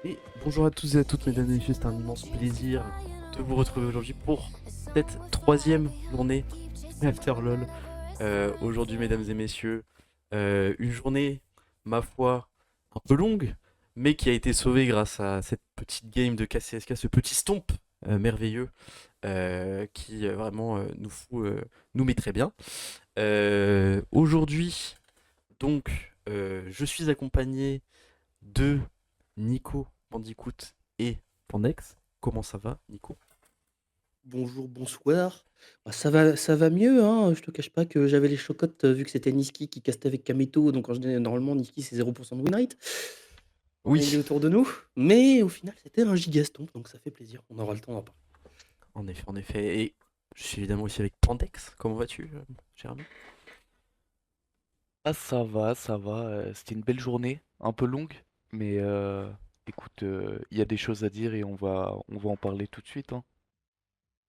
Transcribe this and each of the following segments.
Et bonjour à tous et à toutes, mesdames et messieurs, c'est un immense plaisir de vous retrouver aujourd'hui pour cette troisième journée After LOL. Aujourd'hui, mesdames et messieurs, une journée, ma foi, un peu longue, mais qui a été sauvée grâce à cette petite game de KCSK, ce petit stomp merveilleux qui vraiment nous met très bien. Aujourd'hui, donc, je suis accompagné de Nico Bandicoot et Pandex. Comment ça va, Nico? Bonjour, bonsoir. Bah, ça va mieux, hein. Je te cache pas que j'avais les chocottes, vu que c'était Niski qui castait avec Kameto, donc normalement Niski c'est 0% de win rate quand il est Oui, autour de nous. Mais au final, c'était un gigastomp, donc ça fait plaisir. On aura le temps d'en parler. en effet, en effet. Et je suis évidemment aussi avec Pandex. Comment vas-tu, cher ami? Ah, ça va. C'était une belle journée, un peu longue, mais écoute, il y a des choses à dire et on va en parler tout de suite, hein.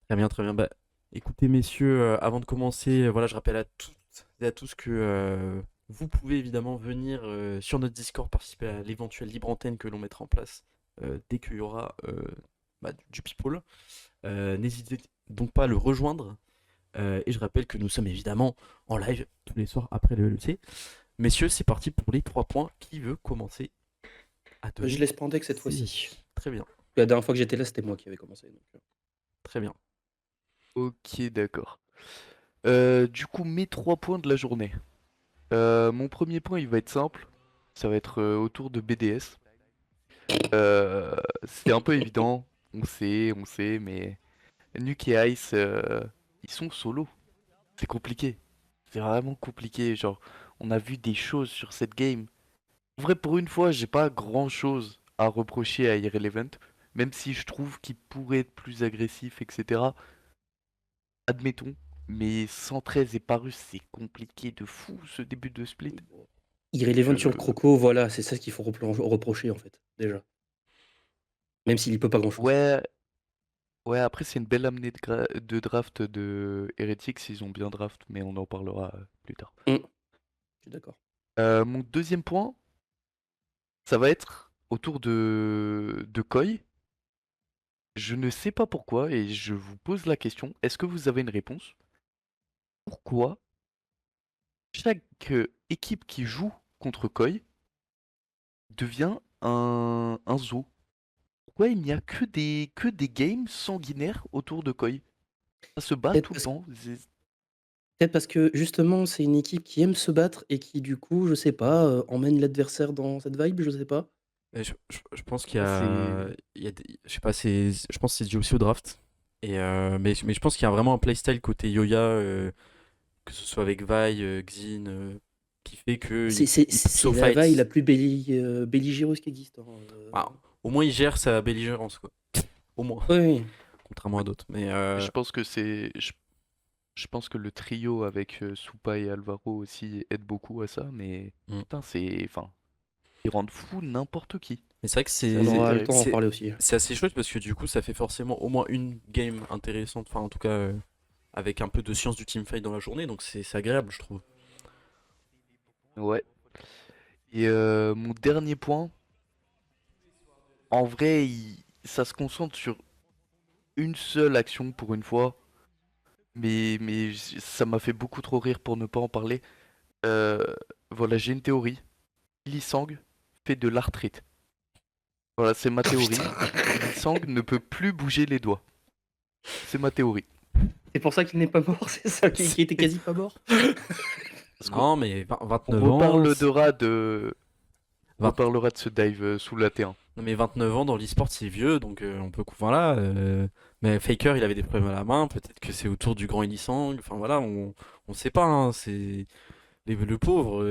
Très bien, très bien. Bah, écoutez, messieurs, avant de commencer, voilà, je rappelle à toutes et à tous que vous pouvez évidemment venir sur notre Discord participer à l'éventuelle libre antenne que l'on mettra en place dès qu'il y aura du people. N'hésitez donc pas à le rejoindre. Et je rappelle que nous sommes évidemment en live tous les soirs après le LEC. Messieurs, c'est parti pour les 3 points. Qui veut commencer à Je donner laisse Pandek cette ses fois-ci. avis? Très bien, La dernière fois que j'étais là, c'était moi qui avais commencé, très bien. Ok, d'accord. Du coup, mes 3 points de la journée. Mon premier point, il va être simple. Ça va être autour de BDS. C'est un peu évident, on sait, mais Nuke et Ice, ils sont solo. C'est compliqué. C'est vraiment compliqué. Genre, on a vu des choses sur cette game. En vrai, pour une fois, j'ai pas grand-chose à reprocher à Irrelevant, même si je trouve qu'il pourrait être plus agressif, etc. Admettons, mais 113 et Parus, c'est compliqué de fou ce début de split. Irrelevant sur le Je... croco, voilà, c'est ça qu'il faut reprocher en fait, déjà. Même s'il y peut pas grand-chose. Ouais, ouais, après c'est une belle amenée de draft de Heretics, ils ont bien draft, mais on en parlera plus tard. Je suis d'accord. Mon deuxième point, ça va être autour de Koi. Je ne sais pas pourquoi, et je vous pose la question, est-ce que vous avez une réponse? Pourquoi chaque équipe qui joue contre Koi devient un zoo? Pourquoi il n'y a que des games sanguinaires autour de Koi? Ça se bat Peut-être tout le parce temps. Peut-être parce que justement, c'est une équipe qui aime se battre et qui du coup, je sais pas, emmène l'adversaire dans cette vibe, je sais pas. Et je pense qu'il y Ah, a, c'est... il y a je sais pas, je pense que c'est dû aussi au draft. Mais je pense qu'il y a vraiment un playstyle côté Yoya, que ce soit avec Vi, Xin, qui fait C'est qu'il c'est il pousse c'est au la vibe la fight. plus belligéreuse qui existe, hein, Bah, au moins, il gère sa belligérance, quoi. Au moins, oui, oui. contrairement à d'autres. Mais Je pense que je pense que le trio avec Supa et Alvaro aussi aide beaucoup à ça, mais hmm. putain, c'est... Enfin, ils rendent fou n'importe qui. Mais c'est vrai que On C'est aura le terrible. temps d'en c'est parler aussi. c'est assez chouette parce que du coup, ça fait forcément au moins une game intéressante. Enfin, en tout cas, avec un peu de science du teamfight dans la journée. Donc, c'est agréable, je trouve. Ouais. Et mon dernier point, en vrai, ça se concentre sur une seule action pour une fois, mais ça m'a fait beaucoup trop rire pour ne pas en parler. Euh, voilà, j'ai une théorie. Lee Sang fait de l'arthrite. Voilà, c'est ma Oh putain! théorie. Lee Sang ne peut plus bouger les doigts. C'est ma théorie. C'est pour ça qu'il n'est pas mort, c'est ça? Qu'il était C'est- quasi pas mort? Parce qu'on Non, mais on 29 ans, reparlera de ce dive sous la T1. non, mais 29 ans dans l'e-sport, c'est vieux, donc on peut. Voilà. Mais Faker, il avait des problèmes à la main. Peut-être que c'est autour du grand Elisang. Enfin voilà, on sait pas, hein, c'est le pauvre.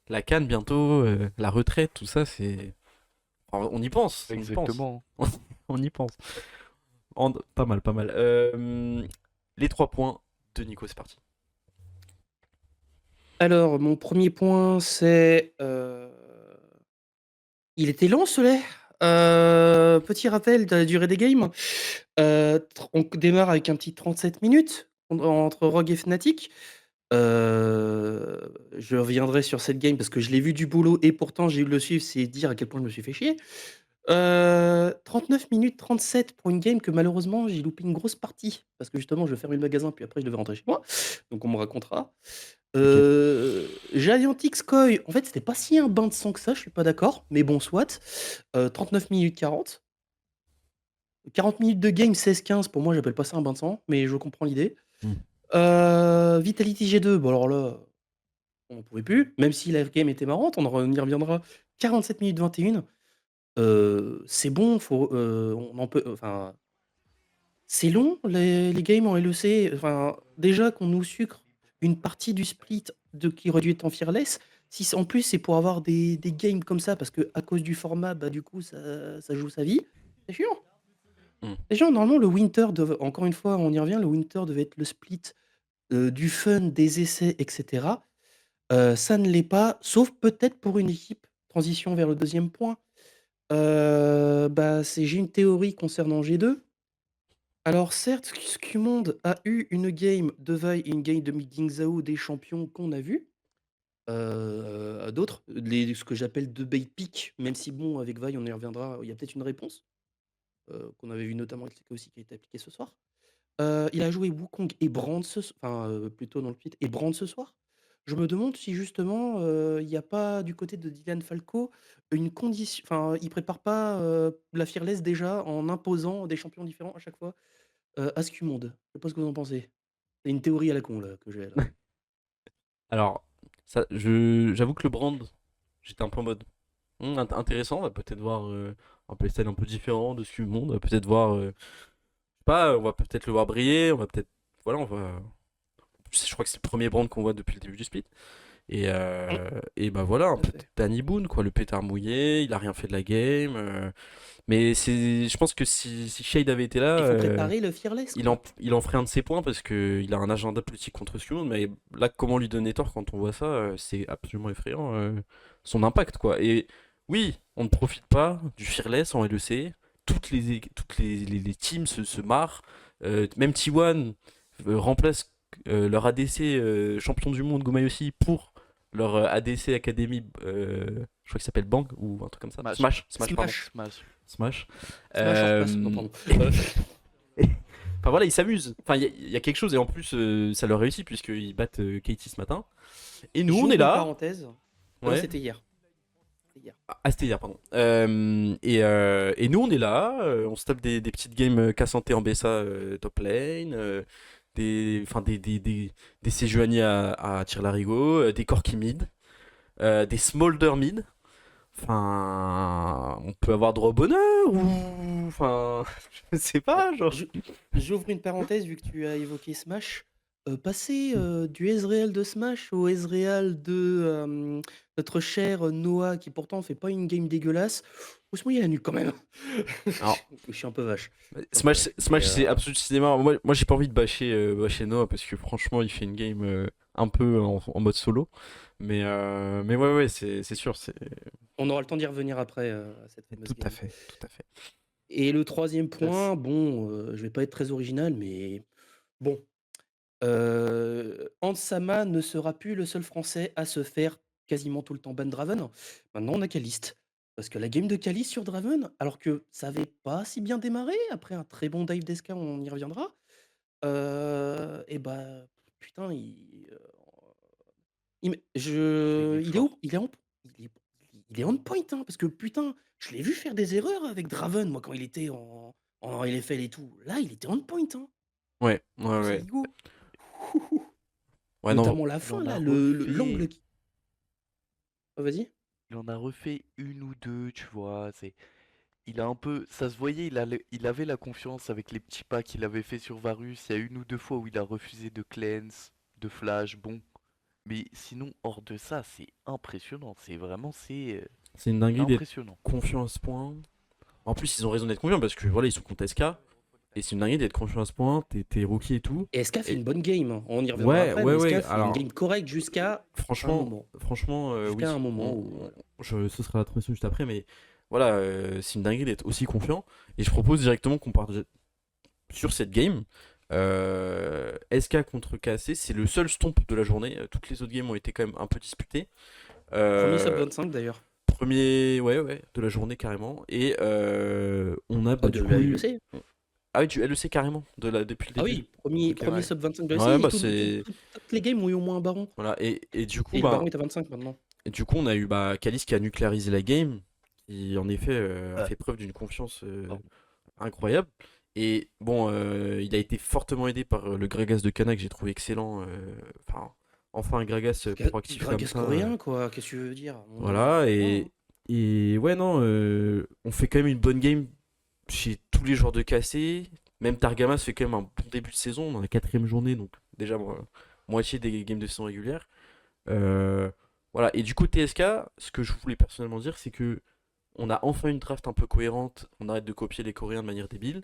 La canne bientôt, la retraite, tout ça, c'est. Enfin, on y pense, on y pense. Exactement. On y pense. Pas mal, pas mal. Les 3 points de Nico, c'est parti. Alors, mon premier point, c'est, il était lent ce lait. Petit rappel de la durée des games. On démarre avec un petit 37 minutes entre Rogue et Fnatic. Je reviendrai sur cette game parce que je l'ai vu du boulot et pourtant j'ai eu de le suivre, c'est dire à quel point je me suis fait chier. 39 minutes 37 pour une game que malheureusement j'ai loupé une grosse partie. Parce que justement je vais fermer le magasin puis après je devais rentrer chez moi. Donc on me racontera. Ok. Giantix Koi, en fait c'était pas si un bain de sang que ça, je suis pas d'accord. Mais bon soit. 39 minutes 40. 40 minutes de game 16-15, pour moi j'appelle pas ça un bain de sang, mais je comprends l'idée. Hmm. Vitality G2, bon alors là, on n'en pouvait plus. Même si la game était marrante, on y reviendra. 47 minutes 21. C'est bon, on en peut. Enfin, c'est long les games en LEC. Enfin, déjà qu'on nous sucre une partie du split qui aurait dû être en fearless. Si en plus c'est pour avoir des games comme ça, parce que à cause du format, bah du coup ça joue sa vie. C'est chiant. Hmm. Déjà, normalement, le winter, encore une fois, on y revient, le winter devait être le split du fun, des essais, etc. Ça ne l'est pas, sauf peut-être pour une équipe. Transition vers le deuxième point. J'ai une théorie concernant G2. Alors certes, Scumonde a eu une game de Vi et une game de Ming Zhao des champions qu'on a vus. D'autres, ce que j'appelle deux bait pick, même si bon, avec Vi, on y reviendra, il y a peut-être une réponse, qu'on avait vu notamment avec les aussi qui a été appliquée ce soir. Il a joué Wukong et Brand plutôt dans le pit et Brand ce soir. Je me demande si justement, il n'y a pas du côté de Dylan Falco une condition, enfin, il prépare pas, la Fearless déjà en imposant des champions différents à chaque fois, à Scumonde. Je sais pas ce que vous en pensez. C'est une théorie à la con là, que j'ai là. Alors, j'avoue que le brand, j'étais un peu en mode intéressant. On va peut-être voir un playstyle un peu différent de ce monde. On va peut-être voir, je sais pas, on va peut-être le voir briller. On va peut-être, voilà, on va. Je crois que c'est le premier brand qu'on voit depuis le début du split. Mmh, Et bah voilà, un tout à peu fait. Danny Boone, quoi, le pétard mouillé, il a rien fait de la game. Mais je pense que si Shade avait été là, Il faut préparer le Fearless, quoi. il en ferait un de ses points parce qu'il a un agenda politique contre Sion. Mais là, comment lui donner tort quand on voit ça, c'est absolument effrayant, son impact, quoi. Et oui, on ne profite pas du Fearless en LEC. Toutes les teams se marrent. Même T1 remplace leur ADC champion du monde Gomayoshi pour leur ADC Academy, je crois qu'il s'appelle Bang ou un truc comme ça. Smash. Smash, pardon. Smash. Smash. Smash. Smash hors passe. Non, Euh, pardon. Enfin voilà, ils s'amusent. Enfin, il y a quelque chose et en plus, ça leur réussit puisqu'ils battent Katie ce matin. Et nous, on est J'ouvre une là. parenthèse. Ouais. C'était hier. C'était hier. Ah, c'était hier, pardon. Et nous, on est là. On se tape des petites games Cassanté en BSA top lane. Enfin, des Sejuani à Tir-Larigot. Des Corki mid. Des Smolder mid. Enfin, on peut avoir droit au bonheur ou. Enfin, je sais Ouais. pas, genre. J'ouvre une parenthèse vu que tu as évoqué Smash. Passer du Ezreal de Smash au Ezreal de notre cher Noah, qui pourtant fait pas une game dégueulasse. Faut se mouiller la nuque quand même. Alors, Je suis un peu vache. Je suis un peu Smash, vache. Mais Smash c'est absolument cinéma. Moi j'ai pas envie de bâcher Noah parce que franchement, il fait une game un peu en mode solo. Mais ouais, c'est sûr, c'est on aura le temps d'y revenir après à cette fameuse tout à game. fait, tout à fait. Et le troisième Yes. point, bon, je vais pas être très original, mais bon. Hans-Sama ne sera plus le seul Français à se faire quasiment tout le temps ban Draven. Maintenant, on a Kalist. Parce que la game de Kalist sur Draven, alors que ça avait pas si bien démarré, après un très bon dive d'Eska, on y reviendra, et bah, putain, Il est il est fort. où? Il est on point, hein, parce que putain, je l'ai vu faire des erreurs avec Draven, moi, quand il était en LFL et tout. Là, il était on point, hein. Ouais, Donc c'est ouais. Igo. Ouais, non, Notamment la Il fin, en a là, refait. l'angle qui. Oh, vas-y. Il en a refait une ou deux, tu vois. Il a un peu. Ça se voyait, il avait la confiance avec les petits pas qu'il avait fait sur Varus. Il y a une ou deux fois où il a refusé de cleanse, de flash, bon. Mais sinon, hors de ça, c'est impressionnant. c'est une dinguerie d'être impressionnant. confiant à ce point. En plus, ils ont raison d'être confiants parce que voilà, ils sont contre SK. Et c'est une dinguerie d'être confiant à ce point. T'es rookie et tout. Et SK fait Et une bonne game, hein. On y reviendra ouais, après, ouais, mais ouais. SK fait une Alors, game correcte jusqu'à un franchement, moment. franchement, Jusqu'à oui. un moment où. Ce sera la transition juste après, mais voilà, c'est une dinguerie d'être aussi confiant. Et je propose directement qu'on parte sur cette game. SK contre KC, c'est le seul stomp de la journée. Toutes les autres games ont été quand même un peu disputées. Premier sub Euh, 25 d'ailleurs. premier, ouais, de la journée carrément. Et on a Ah, du de coup la eu. LEC. Ah oui, du LEC carrément, depuis le Ah début. oui, premier, Ok, premier ouais. sub 25 de LEC, Ouais, et bah c'est. toutes les games ont eu au moins un baron. Voilà, et du coup, Et le bah, baron est à 25 maintenant. on a eu Calis qui a nucléarisé la game, qui en effet a Ah, fait preuve d'une confiance pardon. incroyable. Et bon, il a été fortement aidé par le Gragas de Kana que j'ai trouvé excellent. Enfin un Gragas proactif comme Gragas ça. coréen, quoi. Qu'est-ce que tu veux dire? On est Voilà, loin, hein. et ouais, non, on fait quand même une bonne game chez tous les joueurs de KC. Même Targamas fait quand même un bon début de saison dans la 4ème journée, donc déjà moitié des games de saison régulière. Euh, voilà, et du coup, TSK, ce que je voulais personnellement dire, c'est que on a enfin une draft un peu cohérente. On arrête de copier les Coréens de manière débile.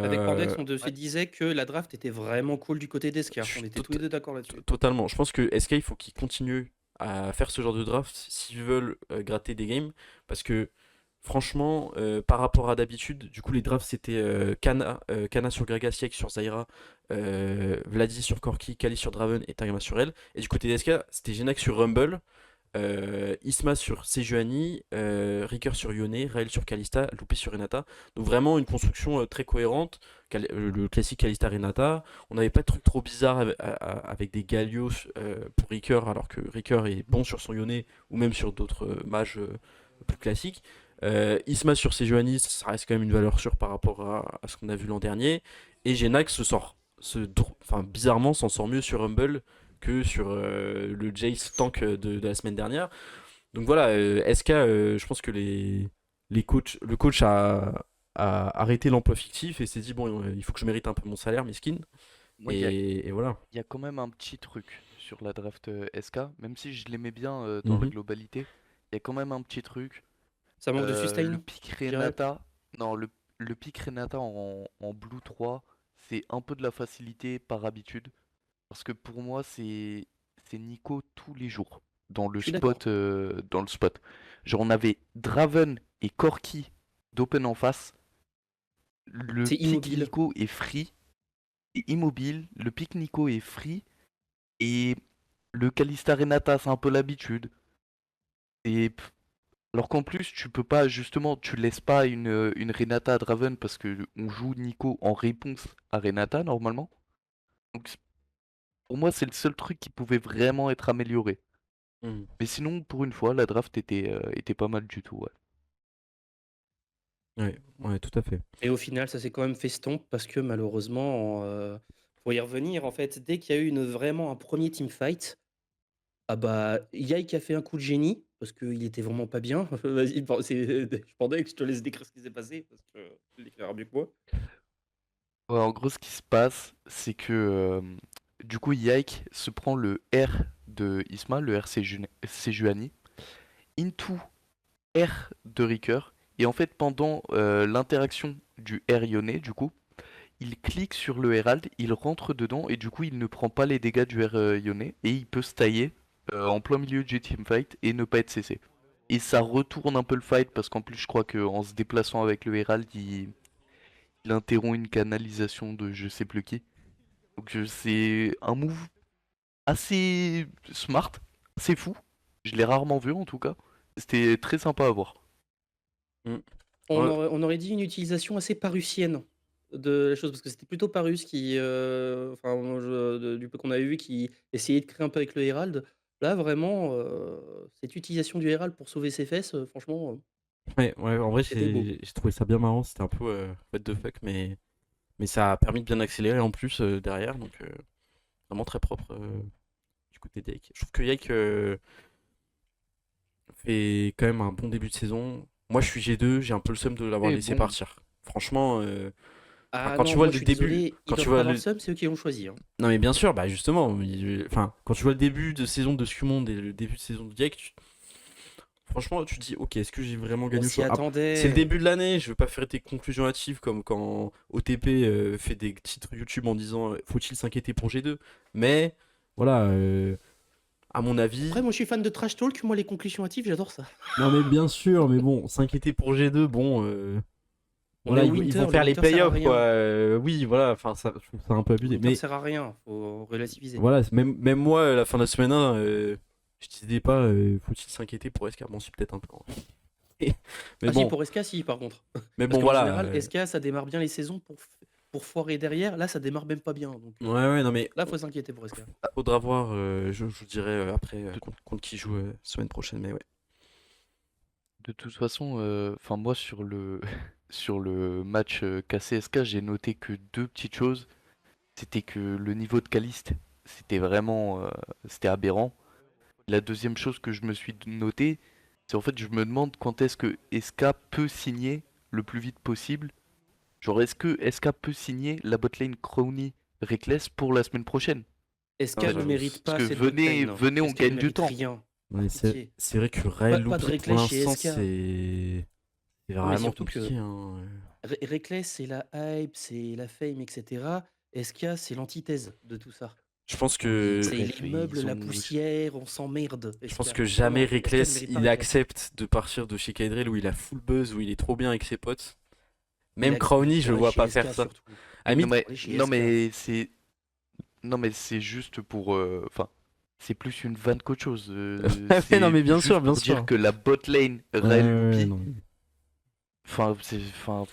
Avec Pandex, Euh, se disait que la draft était vraiment cool du côté je d'Escar. On suis était tous les deux d'accord là-dessus. totalement. Je pense que SK, il faut qu'ils continuent à faire ce genre de draft s'ils veulent gratter des games. Parce que franchement, par rapport à d'habitude, du coup, les drafts c'était Kana sur Gragas, Yek sur Zyra, Vladi sur Corki, Kali sur Draven et Tagama sur elle. Et du côté d'SK, c'était Genak sur Rumble, Isma sur Sejuani, Ricker sur Yone, Raël sur Kalista, Loupé sur Renata. Donc vraiment une construction très cohérente. Le classique Kalista Renata. On n'avait pas de trucs trop bizarres avec des Gallios pour Ricker, alors que Ricker est bon sur son Yone ou même sur d'autres mages plus classiques. Isma sur Sejuani, ça reste quand même une valeur sûre par rapport à ce qu'on a vu l'an dernier. Et Genax bizarrement s'en sort mieux sur Rumble que sur le Jace tank de la semaine dernière. Donc voilà, SK, je pense que le coach a arrêté l'emploi fictif et s'est dit bon, il faut que je mérite un peu mon salaire, mesquine. Moi, Et voilà. il y a quand même un petit truc sur la draft SK, même si je l'aimais bien dans la Mhm. globalité, il y a quand même un petit truc. Ça manque de Le sustain, pick je dirais. Renata, non, le pick Renata en Blue 3, c'est un peu de la facilité par habitude. Parce que pour moi, c'est Nico tous les jours dans le Je suis d'accord. spot. Dans le spot. Genre, on avait Draven et Corki d'open en face. Le C'est pick immobile. Nico est free et immobile. Le pick Nico est free. Et le Kalista Renata, c'est un peu l'habitude. Et alors qu'en plus, tu peux pas, justement, tu laisses pas une Renata à Draven parce que on joue Nico en réponse à Renata normalement. Donc pour moi, c'est le seul truc qui pouvait vraiment être amélioré. Mhm. Mais sinon, pour une fois, la draft était pas mal du tout, ouais. Ouais, ouais, tout à fait. Et au final, ça s'est quand même fait stomp parce que malheureusement, pour y revenir, en fait, dès qu'il y a eu vraiment un premier teamfight, ah bah, Yike a fait un coup de génie parce qu'il était vraiment pas bien. Vas-y, je pendais que je te laisse décrire ce qui s'est passé parce que tu le décriras mieux que moi. Ouais, en gros, ce qui se passe, c'est que du coup, Yike se prend le R de Isma, le R Sejuani, into R de Ricker. Et en fait, pendant l'interaction du R Yone, du coup, il clique sur le Herald, il rentre dedans et du coup, il ne prend pas les dégâts du R Yone et il peut se tailler en plein milieu du teamfight et ne pas être cessé. Et ça retourne un peu le fight parce qu'en plus, je crois qu'en se déplaçant avec le Herald, il interrompt une canalisation de je sais plus qui. Donc c'est un move assez smart, assez fou. Je l'ai rarement vu en tout cas. C'était très sympa à voir. Mhm. On Ouais, aurait, on aurait dit une utilisation assez parusienne de la chose parce que c'était plutôt Parus qui, enfin, du peu qu'on avait vu, qui essayait de créer un peu avec le Herald. Là, vraiment, cette utilisation du Herald pour sauver ses fesses, franchement, ouais, en vrai, c'était beau. j'ai trouvé ça bien marrant. C'était un peu what the fuck, mais ça a permis de bien accélérer en plus derrière. Donc vraiment très propre du côté d'Yake. Je trouve que Yake fait quand même un bon début de saison. Moi, je suis G2, j'ai un peu le seum de l'avoir Et laissé bon, partir. Franchement, Ah quand non, tu vois moi le je suis début, désolé, ils quand tu doivent pas vois avoir le le, seum, c'est eux qui l'ont choisi, hein. non mais bien sûr, bah justement, quand tu vois le début de saison de Scumonde et le début de saison de Yake, franchement, tu te dis, ok, est-ce que j'ai vraiment On gagné au s'y choix? C'est le attendait. début de l'année, je veux pas faire tes conclusions hâtives comme quand OTP fait des titres YouTube en disant faut-il s'inquiéter pour G2? Mais voilà, à mon Après, avis. moi je suis fan de trash talk, moi les conclusions hâtives, j'adore ça. Non mais bien sûr, mais bon, s'inquiéter pour G2, bon, On est voilà, au ils vont winter, le faire les winter sert à playoffs, quoi. rien. Oui, voilà, enfin, ça, je trouve ça un peu Le abusé. winter Mais sert à rien, faut relativiser. voilà, même moi, la fin de la semaine 1, Je disais pas, faut-il s'inquiéter pour SK? Bon, si, peut-être un peu. Mais Ah si, bon, pour SK, si, par contre. mais Parce bon, qu'en voilà. général, SK, ça démarre bien les saisons pour foirer derrière. Là, ça démarre même pas bien. Donc Ouais, ouais, non, mais là, faut s'inquiéter pour SK. faudra voir. Je vous dirai après De, contre qui joue semaine prochaine. Mais ouais. de toute façon, enfin moi sur le sur le match KCSK, j'ai noté que deux petites choses. C'était que le niveau de Caliste, c'était vraiment c'était aberrant. La deuxième chose que je me suis noté, c'est en fait je me demande quand est-ce que SK peut signer le plus vite possible. Genre est-ce que SK peut signer la botlane Crowny Reckless pour la semaine prochaine? SK Non, ne j'avoue. mérite Parce pas que cette venez, botlane. venez, on SK ne gagne du mérite temps. rien. Ouais, Pitié. c'est vrai que Raël Pas de Loupi, pour Reckless chez l'instant, SK. c'est Non, mais vraiment surtout que compliqué, hein. Reckless, c'est la hype, c'est la fame, etc. SK, c'est l'antithèse de tout ça. Je pense Oui, que C'est bref, les meubles, ils la ont. poussière, on s'emmerde, je SK. pense que Non, jamais non, SK ne Reckless mérite pas il Reckless. accepte de partir de chez Kaedrel où il a full buzz, où il est trop bien avec ses potes. Il Même accepte Crowny, je pour le aller vois pas chez faire SK ça. surtout. Amit, Non mais, Pour aller chez non SK. mais c'est, non mais c'est juste pour, enfin, c'est plus une vanne qu'autre chose. ouais, non C'est mais bien sûr, juste bien pour dire sûr. que la botlane Ouais, Raël ouais, Loupi, non. enfin, c'est, enfin,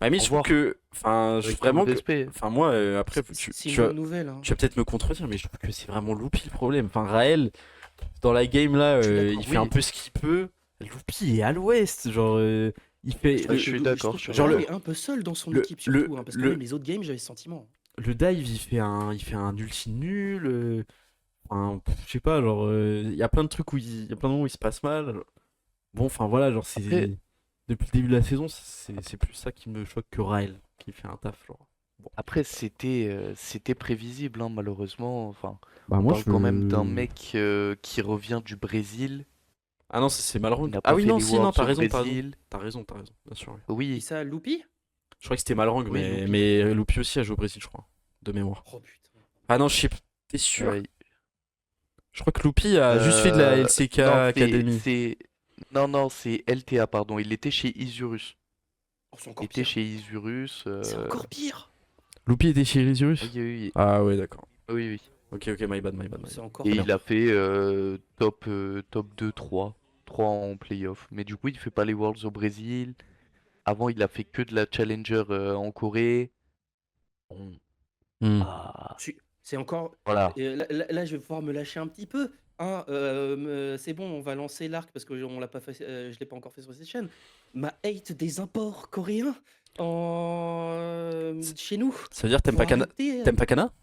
Amit, au je trouve revoir, que, enfin, avec tout le vraiment que, respect. enfin moi, après, C'est une bonne nouvelle, hein. tu vas peut-être me contredire, mais je trouve que c'est vraiment Loupi le problème. Enfin, Raël, dans la game là, Je suis il d'accord. fait un Oui, peu ce qu'il peut. Loupi est à l'ouest, genre, il fait Je bah, trouve je le, suis que, je d'accord, trouve je que suis genre Raël est d'accord. un peu seul dans son le, équipe, le, surtout, hein, parce que même le, les autres games, j'avais ce sentiment. le dive, il fait un ulti nul. Enfin, je sais pas, genre, il y a plein de trucs il y a plein de moments où il se passe mal. Bon, enfin voilà, genre, Après, c'est. Depuis le début de la saison, c'est plus ça qui me choque que Raël, qui fait un taf, genre. Bon. après c'était prévisible, hein, malheureusement. Enfin, Bah, on moi, parle quand même d'un je. mec qui revient du Brésil, Ah non, c'est Malrang. il n'a Ah pas oui, fait non, les si, non, Worlds t'as au raison, t'as raison. Brésil. T'as raison, bien sûr. Oui. Et Oui, ça, Loupi? Je crois que c'était Malrang, Oui, Loupi. mais Lupi aussi a joué au Brésil, je crois, de mémoire. Oh putain. Ah non, je sais pas. T'es sûr? ouais. Je crois que Lupi a juste fait de la LCK Non, Academy. non, c'est LTA, pardon. Il était chez Isurus. Oh, c'est Il encore était pire. chez Isurus. C'est encore pire. Lupi était chez Oui, Isurus? oui, Ah ouais, d'accord. oui, oui. Ok, ok, my bad, my bad, my C'est bad. encore Et Très pire. bien. il a fait top 2, 3 en playoff. Mais du coup, il fait pas les Worlds au Brésil. Avant, il a fait que de la Challenger en Corée. Bon, Hmm. ah, C'est encore. voilà. Là, je vais pouvoir me lâcher un petit peu. Hein, c'est bon, on va lancer l'arc parce que on l'a pas fait, je l'ai pas encore fait sur cette chaîne. Ma hate des imports coréens chez nous. Ça veut dire Faut arrêter. T'aimes pas Kana?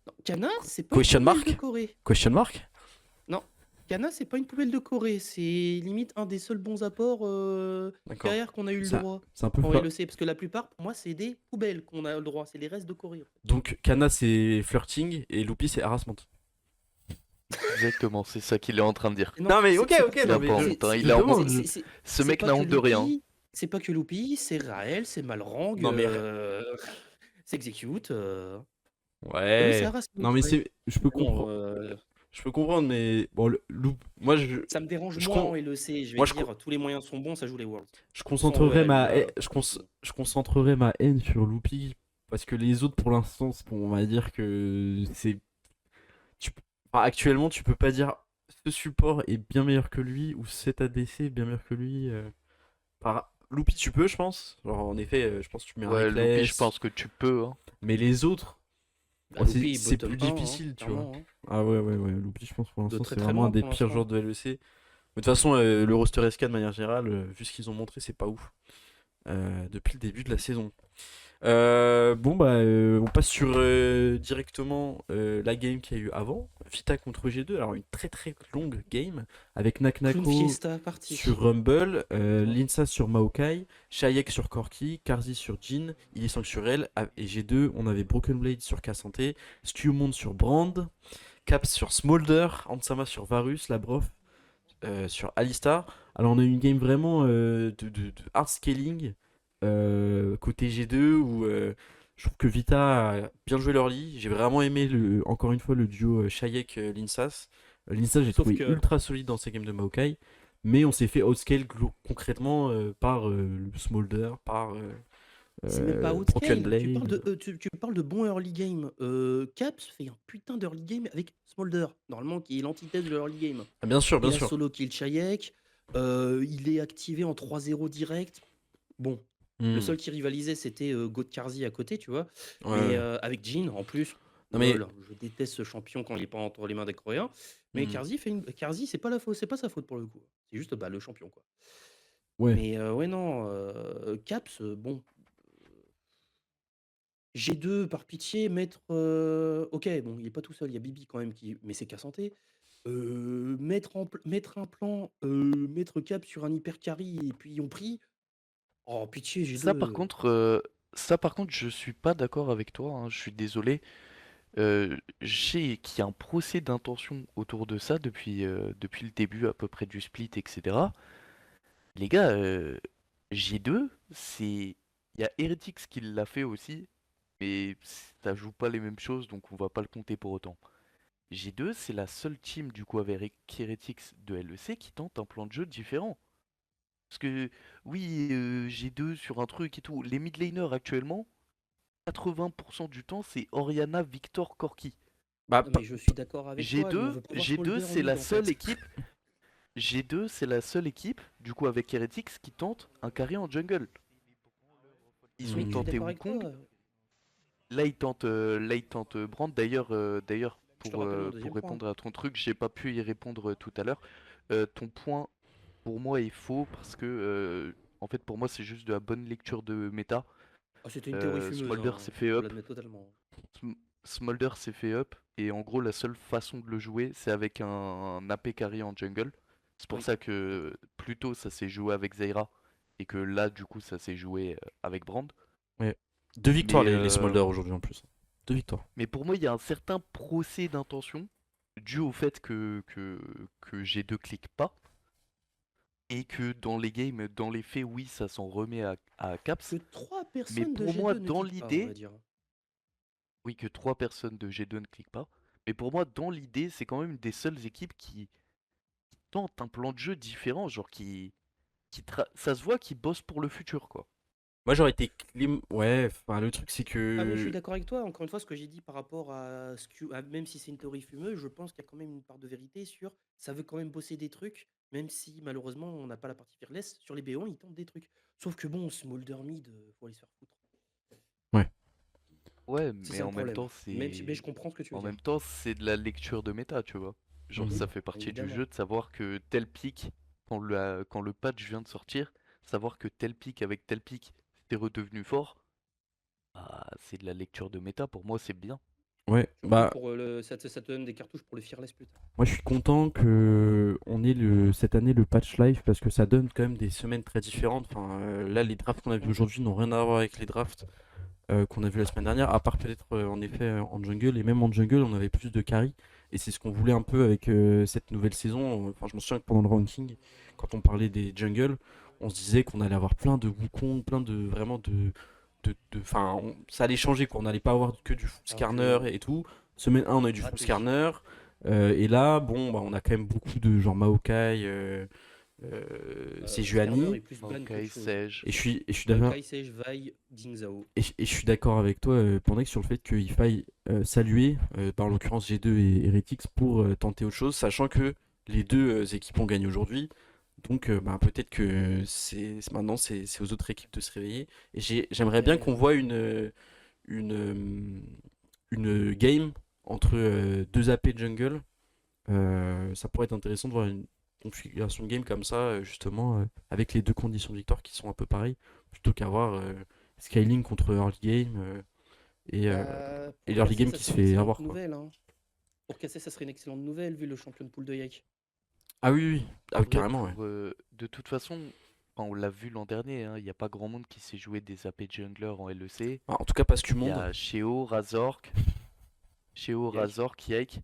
Non, Kana, c'est pas une Question poubelle de mark? Corée. Question mark? Non, Kana, c'est pas une poubelle de Corée. C'est limite un des seuls bons apports D'accord. carrière qu'on a eu le Ça- droit C'est un peu en fla- LEC. Parce que la plupart, pour moi, c'est des poubelles qu'on a le droit. C'est les restes de Corée. Donc Kana c'est flirting et Lupi c'est harassment. Exactement, c'est ça qu'il est en train de dire. Non, mais c'est- ok, c'est ok, pas- Il a non, mais pas je- honte, hein, je il a demande, honte. je- Ce c'est mec pas n'a que honte de rien. Loupi, c'est pas que Loupi, c'est Raël, c'est Malrang, Non, mais- c'est Execute. Oui, c'est Ouais. harassment, Non mais ouais. je peux Bon, comprendre. Je peux comprendre, mais bon, moi ça me dérange je moins con- en LEC. Je vais moi, te dire, tous les moyens sont bons, ça joue les Worlds. je Sans concentrerai EL, je concentrerai ma haine sur Lupi parce que les autres pour l'instant, on va dire que enfin, actuellement tu peux pas dire ce support est bien meilleur que lui ou cet ADC est bien meilleur que lui. Lupi tu peux, je pense. Genre en effet, je pense que tu mets un Ouais, Loupi, je Reckless, pense que tu peux, hein. mais les autres, Bah, c'est Loupi, c'est bottom plus 1, hein, difficile, tu vois. clairement, hein. Ah ouais, Lupi, je pense pour De l'instant, très c'est très vraiment un loin des pour pires l'instant. joueurs de LEC. Mais de toute façon, le roster SK de manière générale, vu ce qu'ils ont montré, c'est pas ouf depuis le début de la saison. Bon, bah, on passe sur directement la game qu'il y a eu avant. Vita contre G2. Alors, une très très longue game avec Clown Naknako Fiesta partie. sur Rumble, Linsa sur Maokai, Shayek sur Corki, Karzi sur Jin, Illisang sur elle, et G2, on avait Broken Blade sur Cassante, Skewmond sur Brand, Caps sur Smolder, Ansama sur Varus, Labrov sur Alistar. Alors on a eu une game vraiment de hard scaling côté G2 où je trouve que Vita a bien joué leur lit. J'ai vraiment aimé encore une fois le duo Shayek-Linsas. Linsas, j'ai Sauf trouvé que- ultra solide dans ces games de Maokai. Mais on s'est fait outscale concrètement par le Smolder, par C'est même pas Broken outscale. Tu parles Blade. tu parles de bon early game. Caps fait un putain d'early game avec Smolder, normalement qui est l'antithèse de l'early game. Ah, bien sûr, bien Il a sûr. solo kill Chayek, il est activé en 3-0 direct. Bon, le Hmm. seul qui rivalisait c'était Karzi à côté, tu vois. Ouais, Mais ouais. avec Jhin en plus. Non mais, Lol, je déteste ce champion quand il est pas entre les mains des Coréens. Mais hmm, Karzi, c'est pas la faute, c'est pas sa faute pour le coup. C'est juste bah, le champion quoi. ouais. Mais ouais non, Caps, bon, G2 par pitié, mettre, OK, bon, il est pas tout seul, il y a Bibi quand même qui mais c'est qu'à santé. Mettre un plan, mettre Cap sur un hyper carry et puis on prie. Oh pitié Ça par G2, contre, je suis pas d'accord avec toi, hein, je suis désolé. Je sais qu'il y a un procès d'intention autour de ça depuis le début à peu près du split, etc. Les gars, G2, c'est... Il y a Heretics qui l'a fait aussi, mais ça joue pas les mêmes choses, donc on va pas le compter pour autant. G2, c'est la seule team du coup avec Heretics de LEC qui tente un plan de jeu différent. Parce que oui, G2 sur un truc et tout, les mid laners actuellement, 80% du temps c'est Orianna, Victor, Corki. Bah, non mais je suis d'accord avec toi, mais on G2, veut pas voir G2 Smolder en c'est la mid en seule fait. équipe, G2 c'est la seule équipe du coup avec Heretics qui tente un carry en jungle. Ils Mais ont je suis hmm. tenté d'accord avec Wukong, toi. là ils tentent Brand. D'ailleurs Je te rappelle mon pour deuxième point. répondre à ton truc, j'ai pas pu y répondre tout à l'heure. Ton point pour moi est faux parce que en fait pour moi c'est juste de la bonne lecture de méta. Ah, c'était une théorie fumeuse, Smolder hein, s'est fait faut up, l'admettre totalement. Smolder s'est fait up et en gros la seule façon de le jouer c'est avec un AP carry en jungle. C'est pour Oui. ça que plus tôt ça s'est joué avec Zyra et que là du coup ça s'est joué avec Brand. Ouais. 2 victoires Mais les Smolder aujourd'hui en plus. 2 victoires. Mais pour moi, il y a un certain procès d'intention dû au fait que G2 clique pas et que dans les games, dans les faits, oui, ça s'en remet à Que Caps. 3 Mais personnes de pour moi, G2 ne dans cliquent pas, on va l'idée, dire. oui, que 3 personnes de G2 ne cliquent pas. Mais pour moi, dans l'idée, c'est quand même une des seules équipes qui tentent un plan de jeu différent, genre ça se voit qu'ils bossent pour le futur, quoi. Moi j'aurais été clim. Ouais, enfin le truc c'est Ah mais je suis que. d'accord avec toi, encore une fois, ce que j'ai dit par rapport à même si c'est une théorie fumeuse, je pense qu'il y a quand même une part de vérité sur ça veut quand même bosser des trucs, même si malheureusement on n'a pas la partie fearless, sur les B1 ils tentent des trucs. Sauf que bon, Smolder mid, faut aller se faire foutre. Ouais. Ouais, C'est mais ça le en même problème. temps, Mais je comprends ce que tu veux en dire. même temps, c'est de la lecture de méta, tu vois. Genre, Mhm. ça Oui, fait partie du évidemment. jeu de savoir que tel pic, quand le patch vient de sortir, savoir que tel pic avec tel pic, c'était redevenu fort, bah, c'est de la lecture de méta, pour moi, c'est bien. Ouais. Surtout Bah, pour ça te donne des cartouches pour le fearless plus tard. moi je suis content que on ait cette année le patch live parce que ça donne quand même des semaines très différentes. Enfin, là, les drafts qu'on a vus Mm. aujourd'hui n'ont rien à voir avec les drafts qu'on a vu la semaine dernière, à part peut-être en effet en jungle. Et même en jungle, on avait plus de carry. Et c'est ce qu'on voulait un peu avec cette nouvelle saison. Enfin, je me souviens que pendant le ranking, quand on parlait des jungles, on se disait qu'on allait avoir plein de Wukong, plein de vraiment enfin, ça allait changer quoi. On n'allait pas avoir que du full Alors skarner que et tout. Semaine 1, on a eu du full raté. skarner. Et là, bon, bah, on a quand même beaucoup de genre Maokai, Skarner Sejuani. est plus ban qu'autre Maokai, chose. Sage. Et je suis d'accord. Maokai, Sage, Vi, Ding Zhao. Et je suis d'accord avec toi, Pendex, sur le fait qu'il faille saluer, en l'occurrence G2 et Heretics, pour tenter autre chose, sachant que les deux équipes ont gagné aujourd'hui. Donc bah, peut-être que maintenant c'est aux autres équipes de se réveiller. Et j'aimerais bien Ouais. qu'on voit une, euh, une game entre deux AP jungle. Ça pourrait être intéressant de voir une configuration de game comme ça, justement, avec les deux conditions de victoire qui sont un peu pareilles, plutôt qu'avoir scaling contre early game et Pour l'early casser, game ça qui se serait une fait excellente avoir quoi. nouvelle, hein. Pour casser, ça serait une excellente nouvelle vu le champion de poule de Yike. Ah oui, oui, ah, En oui, vrai, carrément, ouais. de toute façon, enfin, on l'a vu l'an dernier, hein, il n'y a pas grand monde qui s'est joué des AP jungler en LEC. Ah, en tout cas, pas ce que Il y monde. a Yike. Razork, Yike.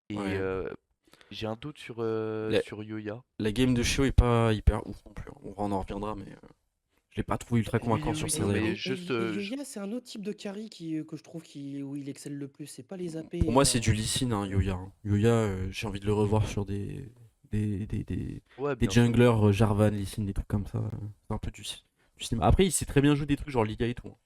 Et Ouais. j'ai un doute sur, La, sur Yoya. la game de Shio est pas hyper ouf non plus, hein. On en reviendra, mais je l'ai pas trouvé ultra Oui, convaincant oui, sur oui, ses non, mais aériens. juste, Et Yoya, c'est un autre type de carry que je trouve où il excelle le plus. C'est pas les AP. Pour moi, c'est du Lee Sin, hein, Yoya, hein. Yoya, j'ai envie de le revoir sur des, ouais, des bien sûr. junglers Jarvan, Lee Sin, des trucs comme ça. C'est un peu du système. Après, il sait très bien jouer des trucs genre Liga et tout, hein.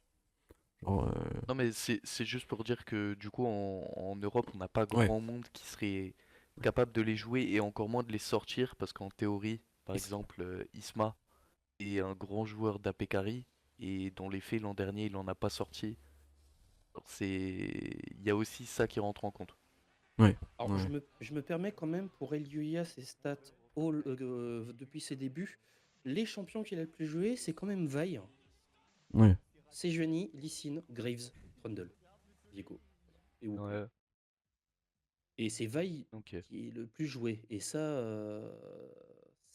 Genre, Non, mais c'est juste pour dire que du coup, en Europe, on n'a pas ouais. grand monde qui serait capable de les jouer et encore moins de les sortir parce qu'en théorie, par Et c'est- exemple, Isma est un grand joueur d'AP Carry et dans les faits, l'an dernier, il en a pas sorti. Alors, il y a aussi ça qui rentre en compte. Ouais. Alors, Ouais. je me permets quand même pour Eluia ses stats depuis ses débuts. Les champions qu'il a le plus joué, c'est quand même Vi, Ouais. Sejuani, Lee Sin, Graves, Trundle, Viego et Wukong. Ouais, Et c'est Vi ok. qui est le plus joué. Et ça,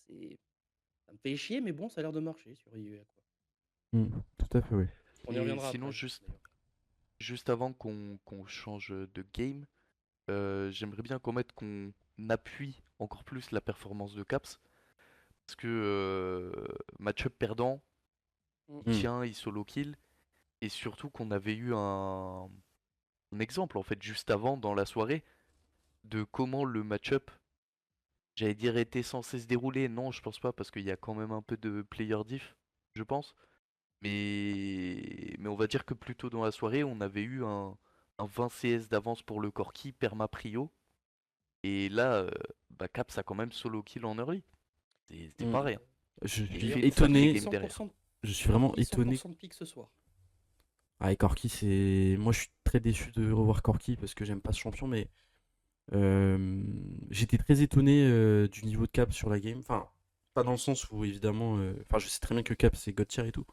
c'est... ça me fait chier, mais bon, ça a l'air de marcher sur Eluia, quoi. Mm. Tout à fait, oui. On y Et reviendra sinon, après, d'ailleurs. juste avant qu'on change de game, j'aimerais bien qu'on appuie encore plus la performance de Caps. Parce que match-up perdant, il Mm. Mm. tient, il solo kill. Et surtout qu'on avait eu un exemple en fait juste avant dans la soirée de comment le match-up, j'allais dire, était censé se dérouler. Non, je pense pas parce qu'il y a quand même un peu de player diff, je pense. Mais on va dire que plus tôt dans la soirée, on avait eu un 20 CS d'avance pour le Corki, perma prio. Et là, bah, Caps a quand même solo kill en early. C'était Mm. pas rien. Je Et il suis fait D'ailleurs, une sacrée étonné. game derrière. Je suis vraiment Corki, étonné. 100% de pique ce soir. Ah, et Corki, c'est. Moi, je suis très déçu de revoir Corki parce que j'aime pas ce champion, mais j'étais très étonné du niveau de Cap sur la game. Enfin, pas dans le sens où, évidemment. Enfin, je sais très bien que Cap, c'est God tier et tout.